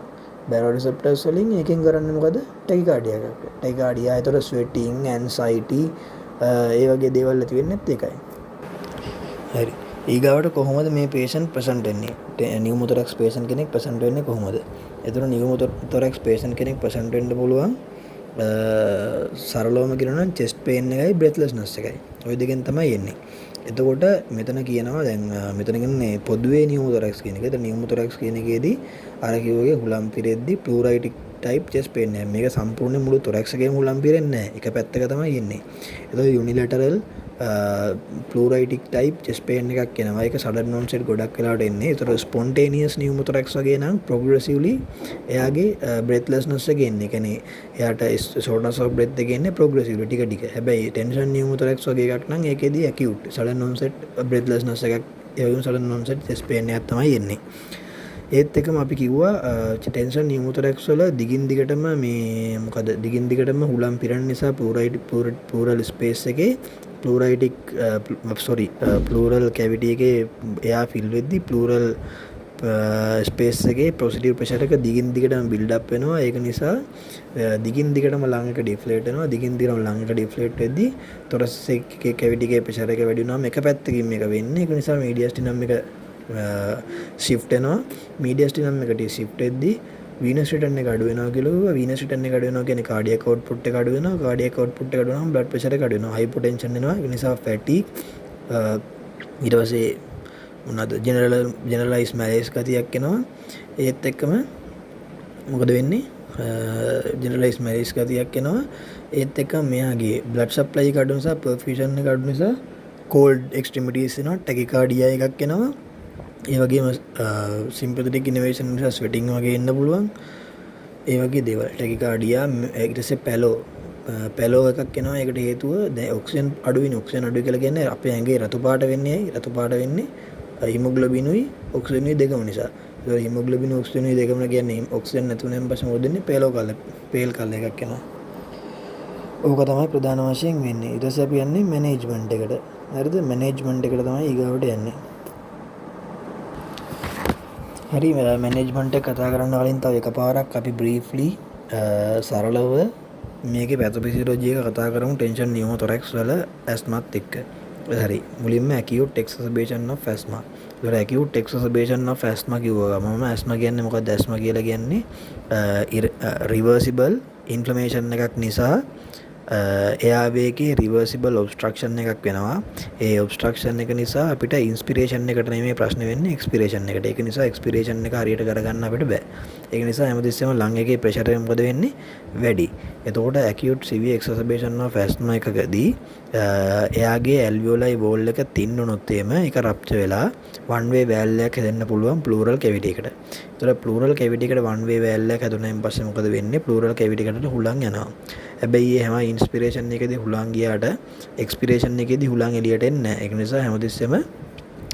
බැරෝරිසෙප්ටර්ස් වලින්. ඒකෙන් කරන්නේ මොකද? ටැකිකාඩියා එකක්. ටැකිකාඩියා ඒතර ස්වෙටිං, ඇන්සයිටි ඒ වගේ දේවල් ඇති වෙන්නේත් ඒකයි. හරි. ඊගාවට කොහොමද මේ patient present වෙන්නේ? නියුමොතොරැක්ස් patient කෙනෙක් present වෙන්නේ කොහොමද? ඒතර නියුමොතොරැක්ස් patient කෙනෙක් present වෙන්න පුළුවන් සරලවම කියනවා නම් chest pain එකයි breathlessness එකයි. ওই දෙකෙන් තමයි එන්නේ. එතකොට මෙතන කියනවා දැන් මෙතන කියන්නේ පොදුවේ නියුමොතොරැක්ස් කියන එක. ඒතර නියුමොතොරැක්ස් කියන එකේදී අර කිව්වගේ හුලම් පිරෙද්දි ප්ලූරයිටික් ටයිප් chest pain එක. මේක සම්පූර්ණයෙන් මුළු තොරැක්ස් එකේම හුලම් පිරෙන්නේ නැහැ. එක පැත්තක තමයි එන්නේ. ඒතකොට යුනිලැටරල් ප්ලූරයිටික් ටයිප් chest pain එකක් එනවා. ඒක sudden onset ගොඩක් වෙලාවට එන්නේ. ඒතර spontaneous pneumothorax වගේ නම් progressively එයාගේ breathlessness එක එන්නේ. ඒ කියන්නේ එයාට shortness of breath එක එන්නේ progressively ටික ටික. හැබැයි tension pneumothorax වගේ එකක් නම් ඒකෙදී acute sudden onset breathlessness එකක් ඒ වගේම sudden onset chest pain එකක් තමයි එන්නේ. ඒත් එකම අපි කිව්වා tension pneumothorax වල දිගින් දිගටම මේ මොකද දිගින් දිගටම හුලම් පිරෙන නිසා pleural space එකේ pleural cavity එකේ එයා fill වෙද්දි pleural space එකේ positive pressure එක දිගින් දිගටම build up වෙනවා. ඒක නිසා දිගින් දිගටම lung එක deflate වෙනවා. දිගින් දිගටම lung එක deflate වෙද්දි thoracic cavity එකේ pressure එක වැඩි වෙනවා. එක පැත්තකින් මේක වෙන්නේ. ඒක නිසා mediastinum එක shift වෙනවා. mediastinum එකට shift වෙද්දි venous return එක අඩු වෙනවා කියලා කිව්වා. venous return එක අඩු වෙනවා කියන්නේ cardiac output එක අඩු වෙනවා. cardiac output එක අඩු වුණාම blood pressure එක අඩු වෙනවා. hypotension එනවා. ඒ නිසා fatigue ඊට පස්සේ මොනවද ජෙනරලයිස් මැලේස් ගතියක් එනවා. ඒත් එක්කම මොකද වෙන්නේ ජෙනරලයිස් මැලේස් ගතියක් එනවා. ඒත් එක්කම මෙයාගේ බ්ලඩ් සප්ලයි එක අඩු නිසා පර්ෆියුෂන් එක අඩු නිසා කෝල්ඩ් එක්ස්ට්‍රීමිටීස් එනවා. ටැකිකාඩියා එකක් එනවා. ඒ වගේම සිම්පැතටික් ඉනෝවේෂන් නිසා ස්වෙටින් වගේ එන්න පුළුවන්. ඒ වගේ දේවල් ටැකිකාඩියා ඊට පස්සේ පැලෝ එකක් එනවා. ඒකට හේතුව දැන් ඔක්සිජන් අඩුයිනේ. ඔක්සිජන් අඩුයි කියලා කියන්නේ අපේ ඇඟේ රතු පාට වෙන්නේ ඇයි? රතු පාට වෙන්නේ හිමොග්ලොබිනුයි ඔක්සිජනුයි දෙකම නිසා. ඒක හිමොග්ලොබින් ඔක්සිජනුයි දෙකම කියන්නේ ඔක්සිජන් නැතුණෙන් පස්සේ මොකද වෙන්නේ? පේල් කලර් එකක් එනවා. ඕක තමයි ප්‍රධාන වශයෙන් වෙන්නේ. ඊට පස්සේ අපි යන්නේ මැනේජ්මන්ට් එකට. හරිද? මැනේජ්මන්ට් එකට තමයි ඊගාවට යන්නේ. හරි මැනේජ්මන්ට් එක කතා කරන්න කලින් තව එකපාරක් අපි බ්‍රීෆ්ලි සරලව මේකේ පැතොෆිසියොලොජි එක කතා කරමු ටෙන්ෂන් නියුමොතොරැක්ස් වල ඇස්මාත් එක්ක. හරි මුලින්ම acute exacerbation of asthma. ඒතර acute exacerbation of asthma කිව්වා ගමම asthma කියන්නේ මොකක්ද? asthma කියලා කියන්නේ reversible inflammation එකක් නිසා එයාවේගේ රිවර්සිබල් ඔබ්ස්ට්‍රක්ෂන් එකක් වෙනවා. ඒ ඔබ්ස්ට්‍රක්ෂන් එක නිසා අපිට ඉන්ස්පිරේෂන් එකට නෙමෙයි ප්‍රශ්න වෙන්නේ එක්ස්පිරේෂන් එකට. ඒක නිසා එක්ස්පිරේෂන් එක හරියට කරගන්න අපිට බෑ. ඒක නිසා හැමතිස්සෙම ලං එකේ ප්‍රෙෂර් එක මොකද වෙන්නේ? වැඩි. එතකොට acute severe exacerbation of asthma එකකදී එයාගේ alveoli wall එක thin වුණොත් එහෙම ඒක රප්චර් වෙලා one way valve එකක් හැදෙන්න පුළුවන් pleural cavity එකට. ඒතර pleural cavity එකට one way valve එකක් හැදුනයින් පස්සේ මොකද වෙන්නේ? pleural cavity එකට හුලං යනවා. හැබැයි ඒ හැම ඉන්ස්පිරේෂන් එකේදී හුලං ගියාට එක්ස්පිරේෂන් එකේදී හුලං එළියට එන්නේ නැහැ. ඒක නිසා හැමතිස්සෙම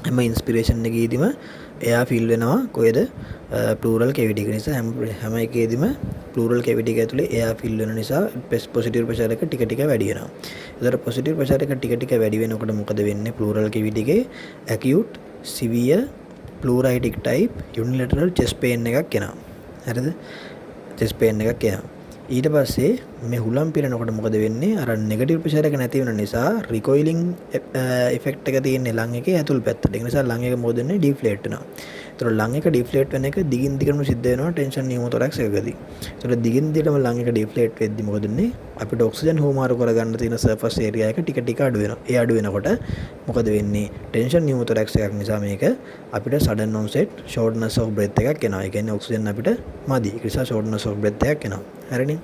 හැම ඉන්ස්පිරේෂන් එකේදීම එයා ෆිල් වෙනවා කොහෙද? ප්ලූරල් කැවිටි එක නිසා හැම එකේදීම ප්ලූරල් කැවිටි එක ඇතුලේ එයා ෆිල් වෙන නිසා පොසිටිව් ප්‍රෙෂර් එක ටික ටික වැඩි වෙනවා. ඒතර පොසිටිව් ප්‍රෙෂර් එක ටික ටික වැඩි වෙනකොට මොකද වෙන්නේ? ප්ලූරල් කැවිටි එකේ acute severe pleuritic type unilateral chest pain එකක් එනවා. හරිද? chest pain එකක් එනවා. ඊට පස්සේ මේ හුලම් පිරෙනකොට මොකද වෙන්නේ? අර නෙගටිව් ප්‍රෙෂර් එක නැති වෙන නිසා රිකොයිලින් ඉෆෙක්ට් එක තියෙන්නේ ලං එකේ ඇතුල් පැත්තට. ඒ නිසා ලං එක මොකද වෙන්නේ? ඩිෆ්ලේට් වෙනවා. ඒතර ලං එක ඩිෆ්ලේට් වෙන එක දිගින් දිගටම සිද්ධ වෙනවා ටෙන්ෂන් නියුමොතොරැක්ස් එකකදී. ඒතර දිගින් දිගටම ලං එක ඩිෆ්ලේට් වෙද්දි මොකද වෙන්නේ? අපිට ඔක්සිජන් හුවමාරු කරගන්න තියෙන සර්ෆස් ඒරියා එක ටික ටික අඩු වෙනවා. ඒ අඩු වෙනකොට මොකද වෙන්නේ? ටෙන්ෂන් නියුමොතොරැක්ස් එකක් නිසා මේක අපිට සඩන් ඔන්සෙට් ෂෝට්නස් ඔෆ් බ්‍රෙත් එකක් එනවා. ඒ කියන්නේ ඔක්සිජන් අපිට මදි. ඒ නිසා ෂෝට්නස් ඔෆ් බ්‍රෙත් එකක් එනවා. හරිනේ?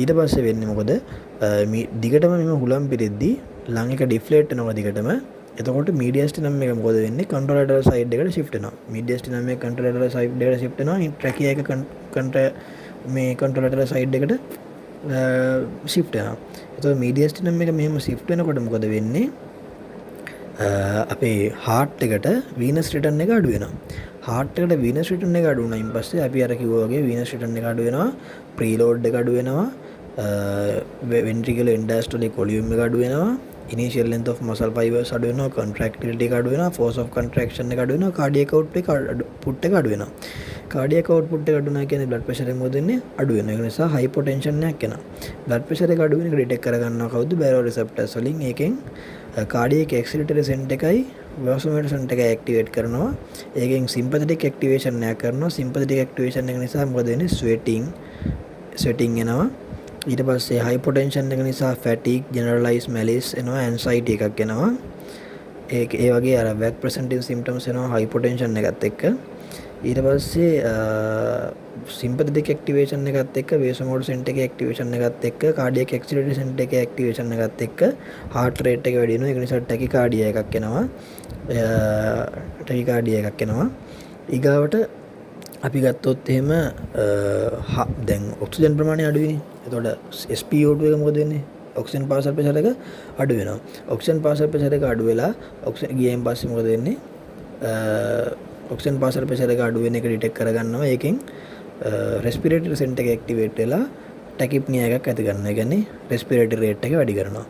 ඊට පස්සේ වෙන්නේ මොකද? දිගටම මෙම හුලම් පිරෙද්දී ලං එක ඩිෆ්ලේට් වෙනවා දිගටම. එතකොට මීඩියස්ටිනම් එක මොකද වෙන්නේ? කන්ට්‍රෝලර් සයිඩ් එකට shift වෙනවා. මීඩියස්ටිනම් එක කන්ට්‍රෝලර් සයිඩ් එකට shift වෙනවා. ට්‍රැකියා එක කන්ට්‍රෝලර් සයිඩ් එකට shift වෙනවා. එතකොට මීඩියස්ටිනම් එක මෙහෙම shift වෙනකොට මොකද වෙන්නේ? අපේ හાર્ට් එකට වීනස් රිටර්න් එක අඩු වෙනවා. හાર્ට් එකට වීනස් රිටර්න් එක අඩු වුණායින් පස්සේ අපි අර කිව්වා වගේ වීනස් රිටර්න් එක අඩු වෙනවා. ප්‍රීලෝඩ් එක අඩු වෙනවා. ventricular end diastolic volume එක අඩු වෙනවා. initial length of muscle fibers අඩු වෙනවා. contractility එක අඩු වෙනවා. force of contraction එක අඩු වෙනවා. cardiac output එක අඩු වෙනවා. cardiac output එක අඩු වෙනවා කියන්නේ blood pressure එක මොකද වෙන්නේ? අඩු වෙනවා. ඒ නිසා hypotension එකක් එනවා. blood pressure එක අඩු වෙන එක detect කරගන්නවා කවුද? baroreceptors වලින්. ඒකෙන් cardiac acceleratory center එකයි vasomotor center එක activate කරනවා. ඒකෙන් sympathetic activation එක කරනවා. sympathetic activation එක නිසා මොකද වෙන්නේ? sweating එනවා. ඊට පස්සේ hypotension එක නිසා fatigue, generalized malaise එනවා, anxiety එකක් එනවා. ඒ වගේ අර back presenting symptoms එනවා hypotension එකත් එක්ක. ඊට පස්සේ sympathetic activation එකත් එක්ක vasomotor center එකේ activation එකත් එක්ක cardiac acceleratory center එකේ activation එකත් එක්ක heart rate එක වැඩි වෙනවා. ඒක නිසා tachycardia එකක් එනවා. ඊගාවට අපි ගත්තොත් එහෙම දැන් ඔක්සිජන් ප්‍රමාණය අඩු වෙන්නේ. එතකොට SpO2 එක මොකද වෙන්නේ? ඔක්සිජන් පාසල් ප්‍රෙෂර් එක අඩු වෙනවා. ඔක්සිජන් පාසල් ප්‍රෙෂර් එක අඩු වෙලා ඔක්සිජන් ගියයින් පස්සේ මොකද වෙන්නේ? ඔක්සිජන් පාසල් ප්‍රෙෂර් එක අඩු වෙන එක ඩිටෙක්ට් කරගන්නවා. ඒකෙන් රෙස්පිරේටරි සෙන්ටර් එක ඇක්ටිවේට් වෙලා ටැකිප්නියා එකක් ඇති කරනවා. ඒ කියන්නේ රෙස්පිරේටරි රේට් එක වැඩි කරනවා.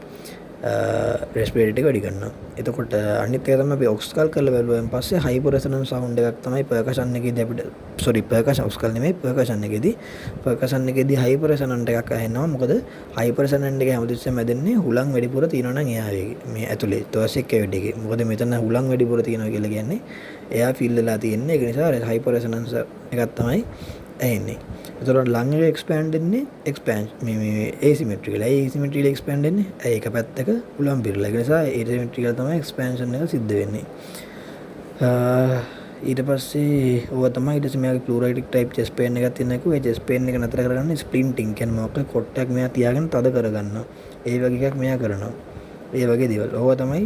රෙස්පිරේටරි එක වැඩි කරනවා. එතකොට අනිත් එක තමයි අපි ඔක්ස්කල් කරලා බලුවාන් පස්සේ හයිපර් රෙසොනන්ස් සවුන්ඩ් එකක් තමයි පර්කෂන් එකේදී අපිට පර්කෂන් ඔක්ස්කල් නෙමෙයි පර්කෂන් එකේදී හයිපර් රෙසොනන්ට් එකක් අහෙනවා. මොකද හයිපර් රෙසොනන්ට් එක හැමතිස්සෙම ඇදෙන්නේ හුලං වැඩිපුර තියෙනවා නම් එයා මේ ඇතුලේ තොරසික් කැවිටි එකේ. මොකද මෙතන හුලං වැඩිපුර තියෙනවා කියලා කියන්නේ එයා ෆිල් වෙලා තියෙන්නේ. ඒක නිසා හයිපර් රෙසොනන්ස් එකක් තමයි ඇහෙන්නේ. එතකොට ලං එක එක්ස්පෑන්ඩ් වෙන්නේ මේ asymmetrical. asymmetrical එක්ස්පෑන්ඩ් වෙන්නේ ඒක පැත්තක උලම් පිරලා. ඒ නිසා asymmetrical තමයි එක්ස්පැන්ෂන් එක සිද්ධ වෙන්නේ. ඊට පස්සේ ඕවා තමයි ඊට පස්සේ මෙයාගේ ප්ලූරයිටික් ටයිප් චෙස්ට් පේන් එකක් තියෙනකෝ ඒ චෙස්ට් පේන් එක නතර කරගන්න ස්ප්ලින්ටින් කියන්නේ මොකක්ද කොට්ටයක් මෙයා තියාගෙන තද කරගන්නවා ඒ වගේ එකක් මෙයා කරනවා ඒ වගේ දේවල් ඕවා තමයි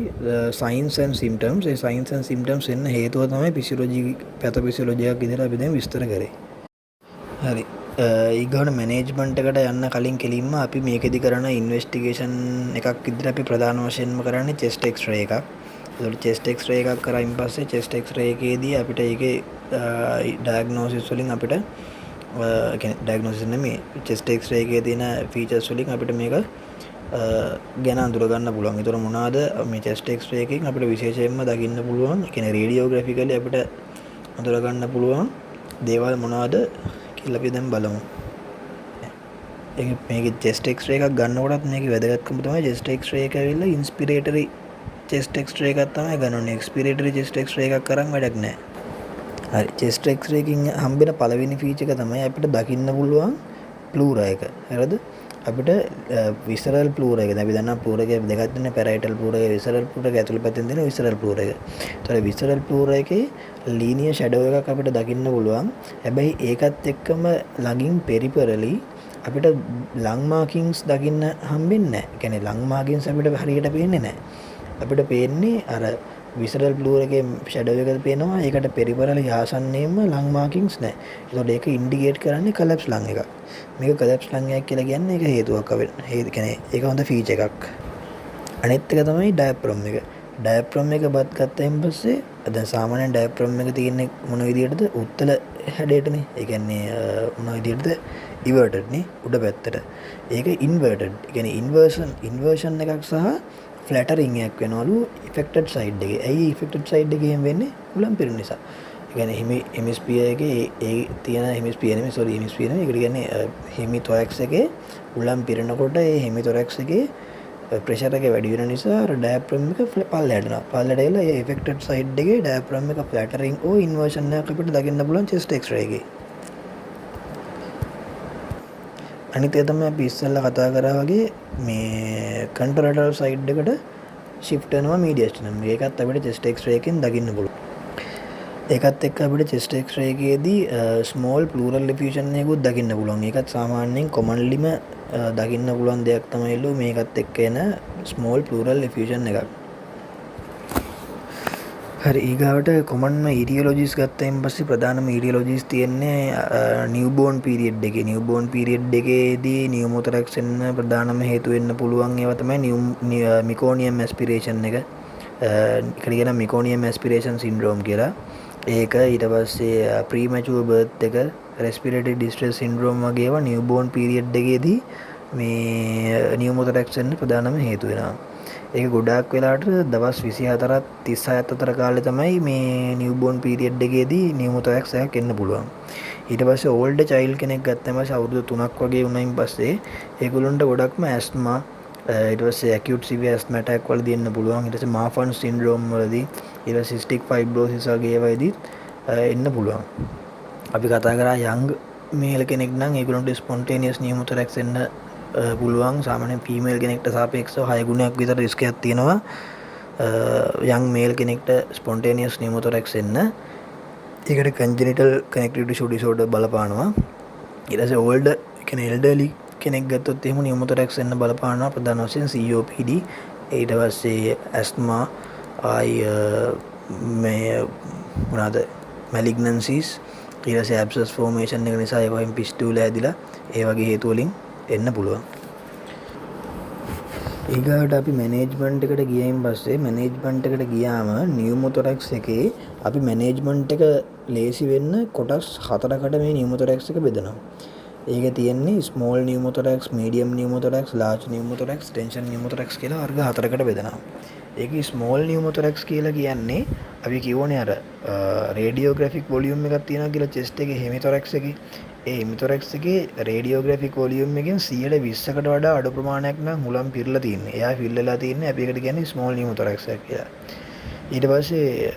සයින්ස් ඇන්ඩ් සිම්ප්ටම්ස් ඒ සයින්ස් ඇන්ඩ් සිම්ප්ටම්ස් එන්න හේතුව තමයි ෆිසියොලොජි පැතොෆිසියොලොජි එකක් විදිහට අපි දැන් විස්තර කරේ හරි ඊගොඩ මැනේජ්මන්ට් එකට යන්න කලින් කෙලින්ම අපි මේකෙදි කරන ඉන්වෙස්ටිගේෂන් එකක් විදිහට අපි ප්‍රධාන වශයෙන්ම කරන්නේ චෙස්ට් එක්ස්රේ එකක් ඒකට චෙස්ට් එක්ස්රේ එකක් කරායින් පස්සේ චෙස්ට් එක්ස්රේ එකේදී අපිට ඒකේ ඩයග්නොසිස් වලින් අපිට කියන්නේ ඩයග්නොසිස් නෙමෙයි චෙස්ට් එක්ස්රේ එකේ තියෙන ෆීචර්ස් වලින් අපිට මේක ගැන අඳුර ගන්න පුළුවන්. ඒතර මොනවාද මේ චෙස්ට් එක්ස්රේ එකකින් අපිට විශේෂයෙන්ම දකින්න පුළුවන්. ඒ කියන්නේ රේඩියෝග්‍රැෆිකලි අපිට අඳුර ගන්න පුළුවන් දේවල් මොනවාද කියලා අපි දැන් බලමු. මේකේ චෙස්ට් එක්ස්රේ එකක් ගන්නකොටත් මේකේ වැදගත්කම තමයි චෙස්ට් එක්ස්රේ එක ඇවිල්ලා ඉන්ස්පිරේටරි චෙස්ට් එක්ස්රේ එකක් තමයි ගන්න ඕනේ. එක්ස්පිරේටරි චෙස්ට් එක්ස්රේ එකක් කරන් වැඩක් නැහැ. හරි චෙස්ට් එක්ස්රේ එකකින් හම්බෙන පළවෙනි ෆීචර් එක තමයි අපිට දකින්න පුළුවන් ප්ලූරා එක. හරිද? අපිට විසරල් ප්ලූරා එක. දැන් අපි දන්නවා ප්ලූරා එකේ දෙකක් තියෙනවා පැරයිටල් ප්ලූරා එක විසරල් ප්ලූරා එක ඇතුළේ පැත්තෙන් තියෙන විසරල් ප්ලූරා එක. ඒතකොට විසරල් ප්ලූරා එකේ ලීනියර් ෂැඩෝ එකක් අපිට දකින්න පුළුවන්. හැබැයි ඒකත් එක්කම ළඟින් පෙරිපරලි අපිට ලං මාකින්ස් දකින්න හම්බෙන්නේ නැහැ. ඒ කියන්නේ ලං මාකින්ස් අපිට හරියට පේන්නේ නැහැ. අපිට පේන්නේ අර විසරල් ප්ලූරා එකේ ෂැඩෝ එක පේනවා. ඒකට පෙරිපරලි ආසන්නයෙන්ම ලං මාකින්ස් නැහැ. ඒතකොට ඒක ඉන්ඩිකේට් කරන්නේ කලැප්ස් ලං එකක්. මේක කලැප්ස් ලං එකක් කියලා කියන්නේ ඒක හේතුවක් හේතු කියන්නේ ඒක හොඳ ෆීචර් එකක්. අනිත් එක තමයි ඩයෆ්‍රම් එක. ඩයෆ්‍රම් එක බත් ගත්තයින් පස්සේ දැන් සාමාන්‍යයෙන් ඩයෆ්‍රම් එක තියෙන්නේ මොන විදියටද උත්තල හැඩයටනේ. ඒ කියන්නේ මොන විදියටද ඉවර්ටඩ් නේ උඩ පැත්තට. ඒක ඉන්වර්ටඩ්. ඒ කියන්නේ ඉන්වර්ෂන් එකක් සහ ෆ්ලැටරින් එකක් වෙනවලු ඉෆෙක්ටඩ් සයිඩ් එකේ. ඇයි ඉෆෙක්ටඩ් සයිඩ් එකේ එහෙම වෙන්නේ? උලම් පිරුණ නිසා. ඒ කියන්නේ හෙමිස්ෆියර් එකේ ඒ තියෙන හෙමිස්ෆියර් නෙමෙයි සෝරි හෙමිස්ෆියර් නෙමෙයි. ඒකට කියන්නේ හෙමිතොරැක්ස් එකේ උලම් පිරෙනකොට ඒ හෙමිතොරැක්ස් එකේ ප්‍රෙෂර් එක වැඩි වෙන නිසා අර ඩයෆ්‍රම් එක පල්ලයට යනවා. පල්ලයට ගිහලා ඒ ඉෆෙක්ටඩ් සයිඩ් එකේ ඩයෆ්‍රම් එක ෆ්ලැටරින් ඕ ඉන්වර්ෂන් එකක් අපිට දකින්න පුළුවන් චෙස්ට් එක්ස්රේ එකේ. අනිත් එක තමයි අපි ඉස්සෙල්ලා කතා කරා වගේ මේ කන්ට්‍රෝලර් සයිඩ් එකට shift වෙනවා මීඩියස්ටනම්. ඒකත් අපිට chest x-ray එකෙන් දකින්න පුළුවන්. ඒකත් එක්ක අපිට chest x-ray එකේදී small pleural effusion එකකුත් දකින්න පුළුවන්. ඒකත් සාමාන්‍යයෙන් commonlyම දකින්න පුළුවන් දෙයක් තමයිලු මේකත් එක්ක එන small pleural effusion එකක්. හරි ඊගාවට කොමන්ම ඊඩියොලොජිස් ගත්තයින් පස්සේ ප්‍රධානම ඊඩියොලොජිස් තියෙන්නේ නිව්බෝර්න් පීරියඩ් එකේ. නිව්බෝර්න් පීරියඩ් එකේදී නියුමොතොරැක්ස් වෙන්න ප්‍රධානම හේතු වෙන්න පුළුවන් ඒවා තමයි මිකෝනියම් ඇස්පිරේෂන් එක. ඒකට කියන මිකෝනියම් ඇස්පිරේෂන් සින්ඩ්‍රෝම් කියලා. ඒක ඊට පස්සේ ප්‍රීමැචුවර් බර්ත් එක, රෙස්පිරේටරි ඩිස්ට්‍රෙස් සින්ඩ්‍රෝම් වගේ ඒවා නිව්බෝර්න් පීරියඩ් එකේදී මේ නියුමොතොරැක්ස් වෙන්න ප්‍රධානම හේතු වෙනවා. ඒක ගොඩාක් වෙලාට දවස් 24ත් 36ත් අතර කාලේ තමයි මේ නිව්බෝර්න් පීරියඩ් එකේදී නියුමොතොරැක්ස් එකක් එන්න පුළුවන්. ඊට පස්සේ ඕල්ඩ් චයිල්ඩ් කෙනෙක් ගත්තම අවුරුදු 3ක් වගේ වුණායින් පස්සේ ඒගොල්ලන්ට ගොඩක්ම ඇස්මා ඊට පස්සේ ඇකියුට් සිවියර් ඇස්මා ඇටැක් වලදී එන්න පුළුවන්. ඊට පස්සේ මාෆන් සින්ඩ්‍රෝම් වලදී ඊට පස්සේ සිස්ටික් ෆයිබ්‍රෝසිස් වගේ ඒවායිදී එන්න පුළුවන්. අපි කතා කරා යංග් මේල් කෙනෙක් නම් ඒගොල්ලන්ට ස්පොන්ටේනියස් නියුමොතොරැක්ස් එන්න පුළුවන්. සාමාන්‍යයෙන් ෆීමේල් කෙනෙක්ට සාපේක්ෂව 6 ගුණයක් විතර රිස්ක් එකක් තියෙනවා යං මේල් කෙනෙක්ට ස්පොන්ටේනියස් නියුමොතොරැක්ස් එන්න. ඒකට කන්ජෙනිටල් කනෙක්ටිවිටි ඉෂු ඩිසෝඩර් බලපානවා. ඊට පස්සේ ඕල්ඩ් කියන්නේ එල්ඩර්ලි කෙනෙක් ගත්තොත් එහෙම නියුමොතොරැක්ස් එන්න බලපානවා ප්‍රධාන වශයෙන් COPD. ඊට පස්සේ ඇස්මා මේ මොනවාද මැලිග්නන්සිස් ඊට පස්සේ ඇබ්සස් ෆෝමේෂන් එක නිසා ඒවයින් පිස්ටූල ඇදිලා ඒ වගේ හේතු වලින් එන්න පුළුවන්. ඊගාට අපි මැනේජ්මන්ට් එකට ගියයින් පස්සේ මැනේජ්මන්ට් එකට ගියාම නියුමොතොරැක්ස් එකේ අපි මැනේජ්මන්ට් එක ලේසි වෙන්න කොටස් 4කට මේ නියුමොතොරැක්ස් එක බෙදනවා. ඒක තියෙන්නේ ස්මෝල් නියුමොතොරැක්ස්, මීඩියම් නියුමොතොරැක්ස්, ලාර්ජ් නියුමොතොරැක්ස්, ටෙන්ෂන් නියුමොතොරැක්ස් කියලා වර්ග 4කට බෙදනවා. ඒකේ ස්මෝල් නියුමොතොරැක්ස් කියලා කියන්නේ අපි කියවනේ අර රේඩියෝග්‍රැෆික් වොලියුම් එකක් තියෙනවා කියලා චෙස්ට් එකේ හෙමිතොරැක්ස් එකේ. ඒ හෙමිතොරැක්ස් එකේ රේඩියෝග්‍රැෆික් වොලියුම් එකෙන් 120කට වඩා අඩු ප්‍රමාණයක් නම් හුලම් පිරලා තියෙන්නේ. එයා ෆිල් වෙලා තියෙන්නේ අපි ඒකට කියන්නේ ස්මෝල් නියුමොතොරැක්ස් එකක් කියලා. ඊට පස්සේ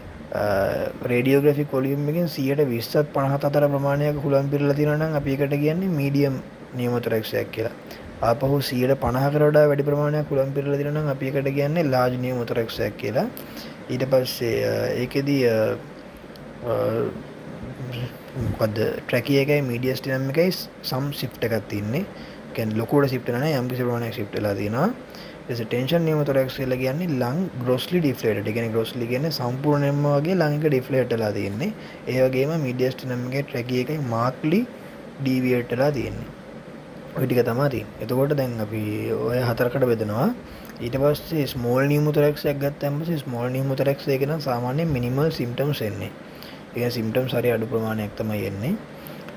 රේඩියෝග්‍රැෆික් වොලියුම් එකෙන් 120ත් 50ත් අතර ප්‍රමාණයක හුලම් පිරලා තියෙනවා නම් අපි ඒකට කියන්නේ මීඩියම් නියුමොතොරැක්ස් එකක් කියලා. ආපහු 150කට වඩා වැඩි ප්‍රමාණයක් හුලම් පිරලා තියෙනවා නම් අපි ඒකට කියන්නේ ලාර්ජ් නියුමොතොරැක්ස් එකක් කියලා. ඊට පස්සේ ඒකෙදී මොකද ට්‍රැකිය එකයි මීඩියස්ටිනම් එකයි සම් ශිෆ්ට් එකක් තියෙන්නේ. කියන්නේ ලොකුවට ශිෆ්ට් වෙලා නැහැ, යම් කිසි ප්‍රමාණයක් ශිෆ්ට් වෙලා තියෙනවා. ඊට ටෙන්ෂන් නියුමොතොරැක්ස් කියලා කියන්නේ ලං ග්‍රොස්ලි ඩිෆ්ලේටඩ්. ඒ කියන්නේ ග්‍රොස්ලි කියන්නේ සම්පූර්ණයෙන්ම වගේ ලං එක ඩිෆ්ලේට් වෙලා තියෙන්නේ. ඒ වගේම මීඩියස්ටිනම් එකේ ට්‍රැකිය එකයි මාක්ලි ඩීවියේට් වෙලා තියෙන්නේ. ඔය ටික තමයි තියෙන්නේ. එතකොට දැන් අපි ඔය හතරකට බෙදනවා. ඊට පස්සේ ස්මෝල් නියුමොතොරැක්ස් එකක් ගත්තාම පස්සේ ස්මෝල් නියුමොතොරැක්ස් එක නම් සාමාන්‍යයෙන් මිනිමල් සිම්ප්ටම්ස් එන්නේ. ඒ සිම්ප්ටම්ස් හරි අඩු ප්‍රමාණයක් තමයි එන්නේ.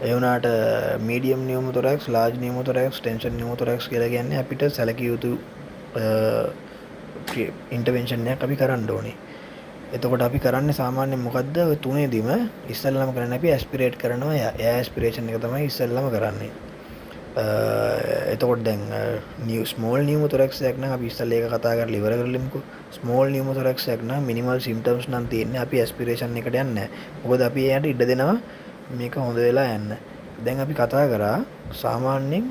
ඒ වුණාට මීඩියම් නියුමොතොරැක්ස්, ලාර්ජ් නියුමොතොරැක්ස්, ටෙන්ෂන් නියුමොතොරැක්ස් කියලා කියන්නේ අපිට සැලකිය යුතු ඉන්ටර්වෙන්ෂන් එකක් අපි කරන්න ඕනේ. එතකොට අපි කරන්නේ සාමාන්‍යයෙන් මොකද්ද? ඔය තුනේදීම ඉස්සෙල්ලාම කරන්නේ අපි ඇස්පිරේට් කරනවා. එයා ඇස්පිරේෂන් එක තමයි ඉස්සෙල්ලාම කරන්නේ. එතකොට දැන් ස්මෝල් නියුමොතොරැක්ස් එකක් නම් අපි ඉස්සෙල්ලා ඒක කතා කරලා ඉවර කරලමුකෝ. ස්මෝල් නියුමොතොරැක්ස් එකක් නම් මිනිමල් සිම්ප්ටම්ස් නම් තියෙන්නේ. අපි ඇස්පිරේෂන් එකට යන්නේ නැහැ. මොකද අපි එයාට ඉඩ දෙනවා මේක හොඳ වෙලා යන්න. දැන් අපි කතා කරා සාමාන්‍යයෙන්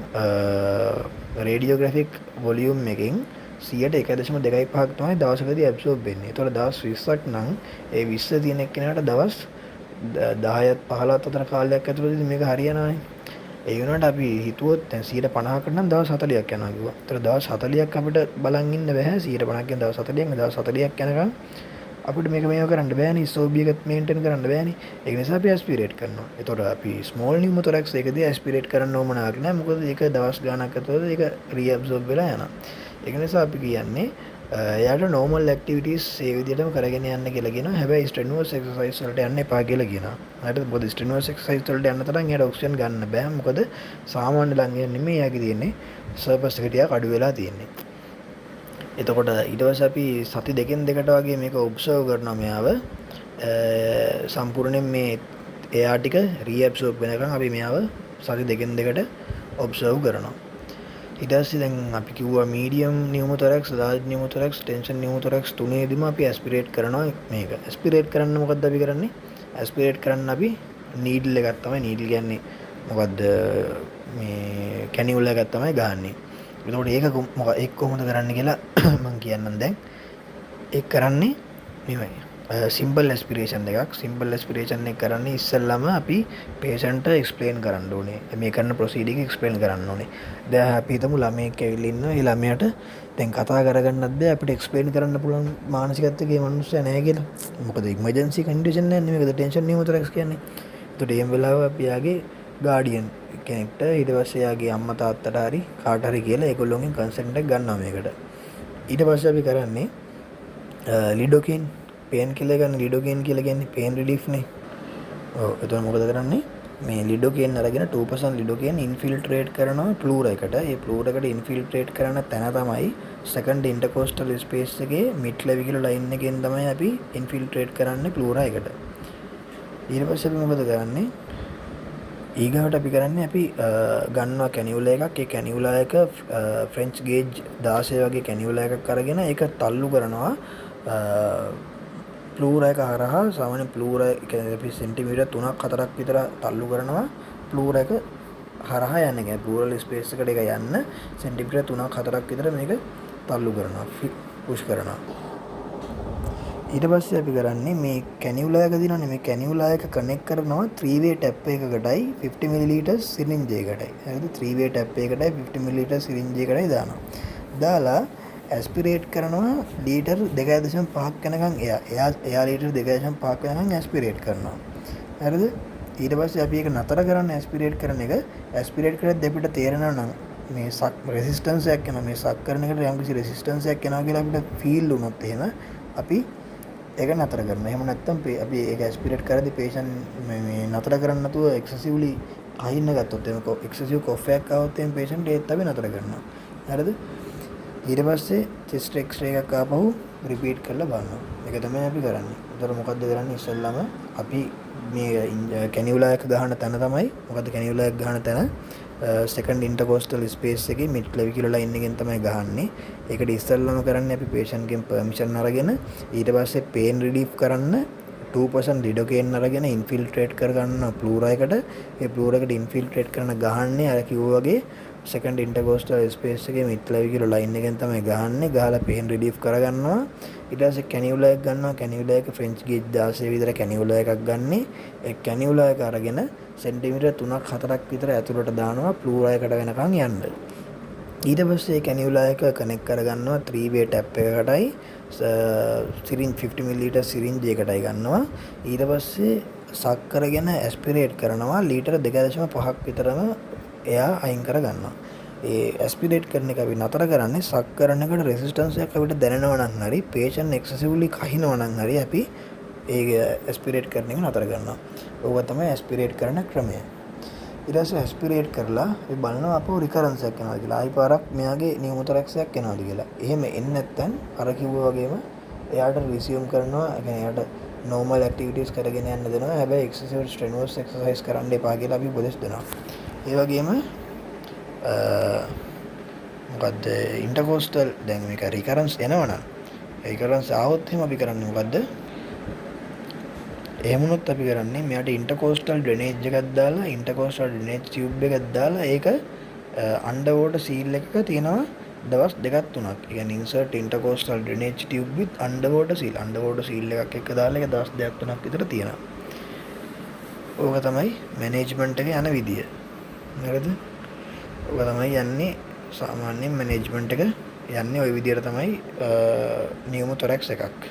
රේඩියෝග්‍රැෆික් වොලියුම් එකෙන් 101.25ක් තමයි දවසකදී ඇබ්සෝබ් වෙන්නේ. ඒතකොට දවස් 20ක් නම් ඒ 20 තියෙන එක්කෙනාට දවස් 10ත් 15ත් අතර කාලයක් ඇතුළතදී මේක හරියනවානේ. ඒ වුණාට අපි හිතුවොත් දැන් 150කට නම් දවස් 40ක් යනවා කිව්වා. ඒතර දවස් 40ක් අපිට බලන් ඉන්න බෑ. 150 කියන දවස් 40ක් දවස් 40ක් යනකම් අපිට මේක මේව කරන්න බෑනේ. ස්ටෝබි එකත් මේන්ටේන් කරන්න බෑනේ. ඒක නිසා අපි ඇස්පිරේට් කරනවා. ඒතකොට අපි ස්මෝල් නියුමොතොරැක්ස් එකදී ඇස්පිරේට් කරන්න ඕමනාවක් නෑ. මොකද ඒක දවස් ගාණක් ඇතුළත ඒක රීඇබ්සෝබ් වෙලා යනවා. ඒක නිසා අපි කියන්නේ එයාට නෝමල් ඇක්ටිවිටීස් ඒ විදිහටම කරගෙන යන්න කියලා කියනවා. හැබැයි ස්ට්‍රෙනුවස් එක්සර්සයිස් වලට යන්න එපා කියලා කියනවා. හරිද? මොකද ස්ට්‍රෙනුවස් එක්සර්සයිස් වලට යන්න තරම් එයාට ඔක්සිජන් ගන්න බෑ. මොකද සාමාන්‍ය ලංගේ නෙමෙයි එයාගේ තියෙන්නේ සර්ෆස් එක ටිකක් අඩු වෙලා තියෙන්නේ. එතකොට ඊට පස්සේ අපි සති දෙකෙන් දෙකට වගේ මේක ඔබ්සර්ව් කරනවා මෙයාව. සම්පූර්ණයෙන් මේ එයා ටික රීඇබ්සෝබ් වෙනකන් අපි මෙයාව සති දෙකෙන් දෙකට ඔබ්සර්ව් කරනවා. ඊට පස්සේ දැන් අපි කිව්වා මීඩියම් නියුමොතොරැක්ස්, ලාර්ජ් නියුමොතොරැක්ස්, ටෙන්ෂන් නියුමොතොරැක්ස් තුනේදීම අපි ඇස්පිරේට් කරනවා මේක. ඇස්පිරේට් කරන්න මොකද්ද අපි කරන්නේ? ඇස්පිරේට් කරන්න අපි නීඩල් එකක් තමයි නීඩල් කියන්නේ මොකද්ද මේ කැනියුල් එකක් තමයි ගහන්නේ. එතකොට ඒක කොහොමද කරන්නේ කියලා මම කියන්නම් දැන්. ඒක කරන්නේ මෙවයි. සිම්පල් ඇස්පිරේෂන් එකක්. සිම්පල් ඇස්පිරේෂන් එක කරන්නේ ඉස්සෙල්ලාම අපි පේෂන්ට් එක්ස්ප්ලেইন කරන්න ඕනේ. මේ කරන ප්‍රොසීඩින් එක එක්ස්ප්ලেইন කරන්න ඕනේ. දැන් අපි හිතමු ළමයෙක් ඇවිල්ලා ඉන්නවා. ඒ ළමයාට දැන් කතා කරගන්නත් බෑ. අපිට එක්ස්ප්ලেইন කරන්න පුළුවන් මානසිකත්වයේ මනුස්සයා නැහැ කියලා. මොකද ඉමර්ජන්සි කන්ඩිෂන් නැහැ මේකද ටෙන්ෂන් නියුමොතොරැක්ස් කියන්නේ. ඒකට මේ වෙලාව අපි යාගේ ගාඩියන් කෙනෙක්ට ඊට පස්සේ යාගේ අම්මා තාත්තට හරි කාට හරි කියලා ඒගොල්ලෝගෙන් කන්සෙන්ට් එක ගන්නවා මේකට. ඊට පස්සේ අපි කරන්නේ ලිඩෝකින් පේන් කිලර් ගන්න. ලිඩෝකින් කියලා කියන්නේ පේන් රිලීෆ් නේ. ඔව්. එතකොට මොකද කරන්නේ? මේ ලිඩෝකින් අරගෙන 2% ලිඩෝකින් ඉන්ෆිල්ට්‍රේට් කරනවා ප්ලූරා එකට. ඒ ප්ලූරා එකට ඉන්ෆිල්ට්‍රේට් කරන තැන තමයි සෙකන්ඩ් ඉන්ටර්කෝස්ටල් ස්පේස් එකේ මිඩ් ක්ලැවිකියුලර් ලයින් එකෙන් තමයි අපි ඉන්ෆිල්ට්‍රේට් කරන්නේ ප්ලූරා එකට. ඊට පස්සේ අපි මොකද කරන්නේ? ඊගාවට අපි කරන්නේ අපි ගන්නවා කැනියුලා එකක්. ඒ කැනියුලා එක ෆ්‍රෙන්ච් ගේජ් 16 වගේ කැනියුලා එකක් අරගෙන ඒක තල්ලු කරනවා ප්ලූරා එක හරහා. සාමාන්‍ය ප්ලූරා කියන්නේ අපි සෙන්ටිමීටර් 3ක් 4ක් විතර තල්ලු කරනවා ප්ලූරා එක හරහා යන්නේ. කියන්නේ ප්ලූරල් ස්පේස් එකට ඒක යන්න සෙන්ටිමීටර් 3ක් 4ක් විතර මේක තල්ලු කරනවා, පුෂ් කරනවා. ඊට පස්සේ අපි කරන්නේ මේ කැනියුලා එක දිනවනේ. මේ කැනියුලා එක කනෙක්ට් කරනවා 3 way ටැප් එකකටයි 50 ml සිරින්ජ් එකකටයි. හරිද? 3 way ටැප් එකකටයි 50 ml සිරින්ජ් එකකටයි දානවා. දාලා ඇස්පිරේට් කරනවා ලීටර් 2.5ක් යනකම් එයා ලීටර් 2.5ක් යනකම් ඇස්පිරේට් කරනවා. හරිද? ඊට පස්සේ අපි ඒක නතර කරන්න ඇස්පිරේට් කරන එක. ඇස්පිරේට් කරද්දී අපිට තේරෙනවා නම් මේ රෙසිස්ටන්ස් එකක් එනවා. මේ සක් කරන එකට යම්කිසි රෙසිස්ටන්ස් එකක් එනවා කියලා අපිට ෆීල් වුණොත් එහෙම අපි ඒක නතර කරනවා. එහෙම නැත්නම් අපි ඒක ඇස්පිරේට් කරද්දී පේෂන්ට් මේ නතර කරන්න නැතුව එක්සසිව්ලි කහින්න ගත්තොත් එහෙම එක්සසිව් කොෆ් එකක් ආවොත් එහෙම පේෂන්ට් ඒත් අපි නතර කරනවා. හරිද? ඊට පස්සේ චෙස්ට් එක්ස්රේ එකක් ආපහු රිපීට් කරලා බලනවා. ඒක තමයි අපි කරන්නේ. ඒතර මොකද්ද කරන්නේ? ඉස්සෙල්ලාම අපි මේ කැනියුලා එක ගහන තැන තමයි මොකද්ද කැනියුලා එක ගහන තැන සෙකන්ඩ් ඉන්ටර්කෝස්ටල් ස්පේස් එකේ මිඩ් ක්ලැවිකියුලර් ලයින් එකෙන් තමයි ගහන්නේ. ඒකට ඉස්සෙල්ලාම කරන්නේ අපි පේෂන්ට්ගෙන් පර්මිෂන් අරගෙන ඊට පස්සේ පේන් රිලීෆ් කරන්න 2% ලිඩෝකේන් අරගෙන ඉන්ෆිල්ට්‍රේට් කරගන්න ප්ලූරා එකට. ඒ ප්ලූරා එකට ඉන්ෆිල්ට්‍රේට් කරන ගහන්නේ අර කිව්වා වගේ සෙකන්ඩ් ඉන්ටර්කෝස්ටල් ස්පේස් එකේ මිත්ලැවි කියලා ලයින් එකෙන් තමයි ගහන්නේ. ගහලා පේන් රිලීෆ් කරගන්නවා. ඊට පස්සේ කැනියුලා එක ගන්නවා. කැනියුලා එක ෆ්‍රෙන්ච් ගේජ් 16 විතර කැනියුලා එකක් ගන්නෙ. ඒ කැනියුලා එක අරගෙන සෙන්ටිමීටර් 3ක් 4ක් විතර ඇතුළට දානවා ප්ලූරා එකට වෙනකන් යන්න. ඊට පස්සේ ඒ කැනියුලා එක කනෙක්ට් කරගන්නවා 3-way ටැප් එකකටයි සිරින්ජ් 50 ml සිරින්ජ් එකටයි ගන්නවා. ඊට පස්සේ සක් කරගෙන ඇස්පිරේට් කරනවා ලීටර 2.5ක් විතරම එයා අයින් කරගන්නවා. ඒ ඇස්පිරේට් කරන එක අපි නතර කරන්නේ සක් කරන එකට රෙසිස්ටන්ස් එකක් අපිට දැනෙනවා නම් හරි පේෂන්ට් එක්සසිව්ලි කහිනවා නම් හරි අපි ඒ ඇස්පිරේට් කරන එක නතර කරනවා. ඕක තමයි ඇස්පිරේට් කරන ක්‍රමය. ඊට පස්සේ ඇස්පිරේට් කරලා අපි බලනවා අපෝ රිකරන්ස් එකක් එනවාද කියලා. ආයි පාරක් මෙයාගේ නියුමොතොරැක්ස් එකක් එනවාද කියලා. එහෙම එන්නේ නැත්නම් අර කිව්වා වගේම එයාට රිසියුම් කරනවා. ඒ කියන්නේ එයාට normal activities කරගෙන යන්න දෙනවා. හැබැයි excessive strenuous exercise කරන්න එපා කියලා අපි උපදෙස් දෙනවා. ඒ වගේම මොකද්ද ඉන්ටර්කෝස්ටල් දැන් මේක රිකරන්ස් එනවනම් රිකරන්ස් ආවොත් එහෙම අපි කරන්නේ මොකද්ද? එහෙම වුණොත් අපි කරන්නේ මෙයාට ඉන්ටර්කෝස්ටල් ඩ්‍රේනේජ් එකක් දාලා ඉන්ටර්කෝස්ටල් ඩ්‍රේනේජ් ටියුබ් එකක් දාලා ඒක අන්ඩර් වෝටර් සීල් එකක තියෙනවා දවස් 2-3ක්. ඒ කියන්නේ insert intercostal drainage tube with underwater seal. underwater seal එකක් එක්ක දාලා ඒක දවස් 2-3ක් විතර තියෙනවා. ඕක තමයි මැනේජ්මන්ට් එක යන විදිය. හරිද? ඕක තමයි යන්නේ සාමාන්‍යයෙන් මැනේජ්මන්ට් එක යන්නේ ওই විදියට තමයි නියුමොතොරැක්ස් එකක්.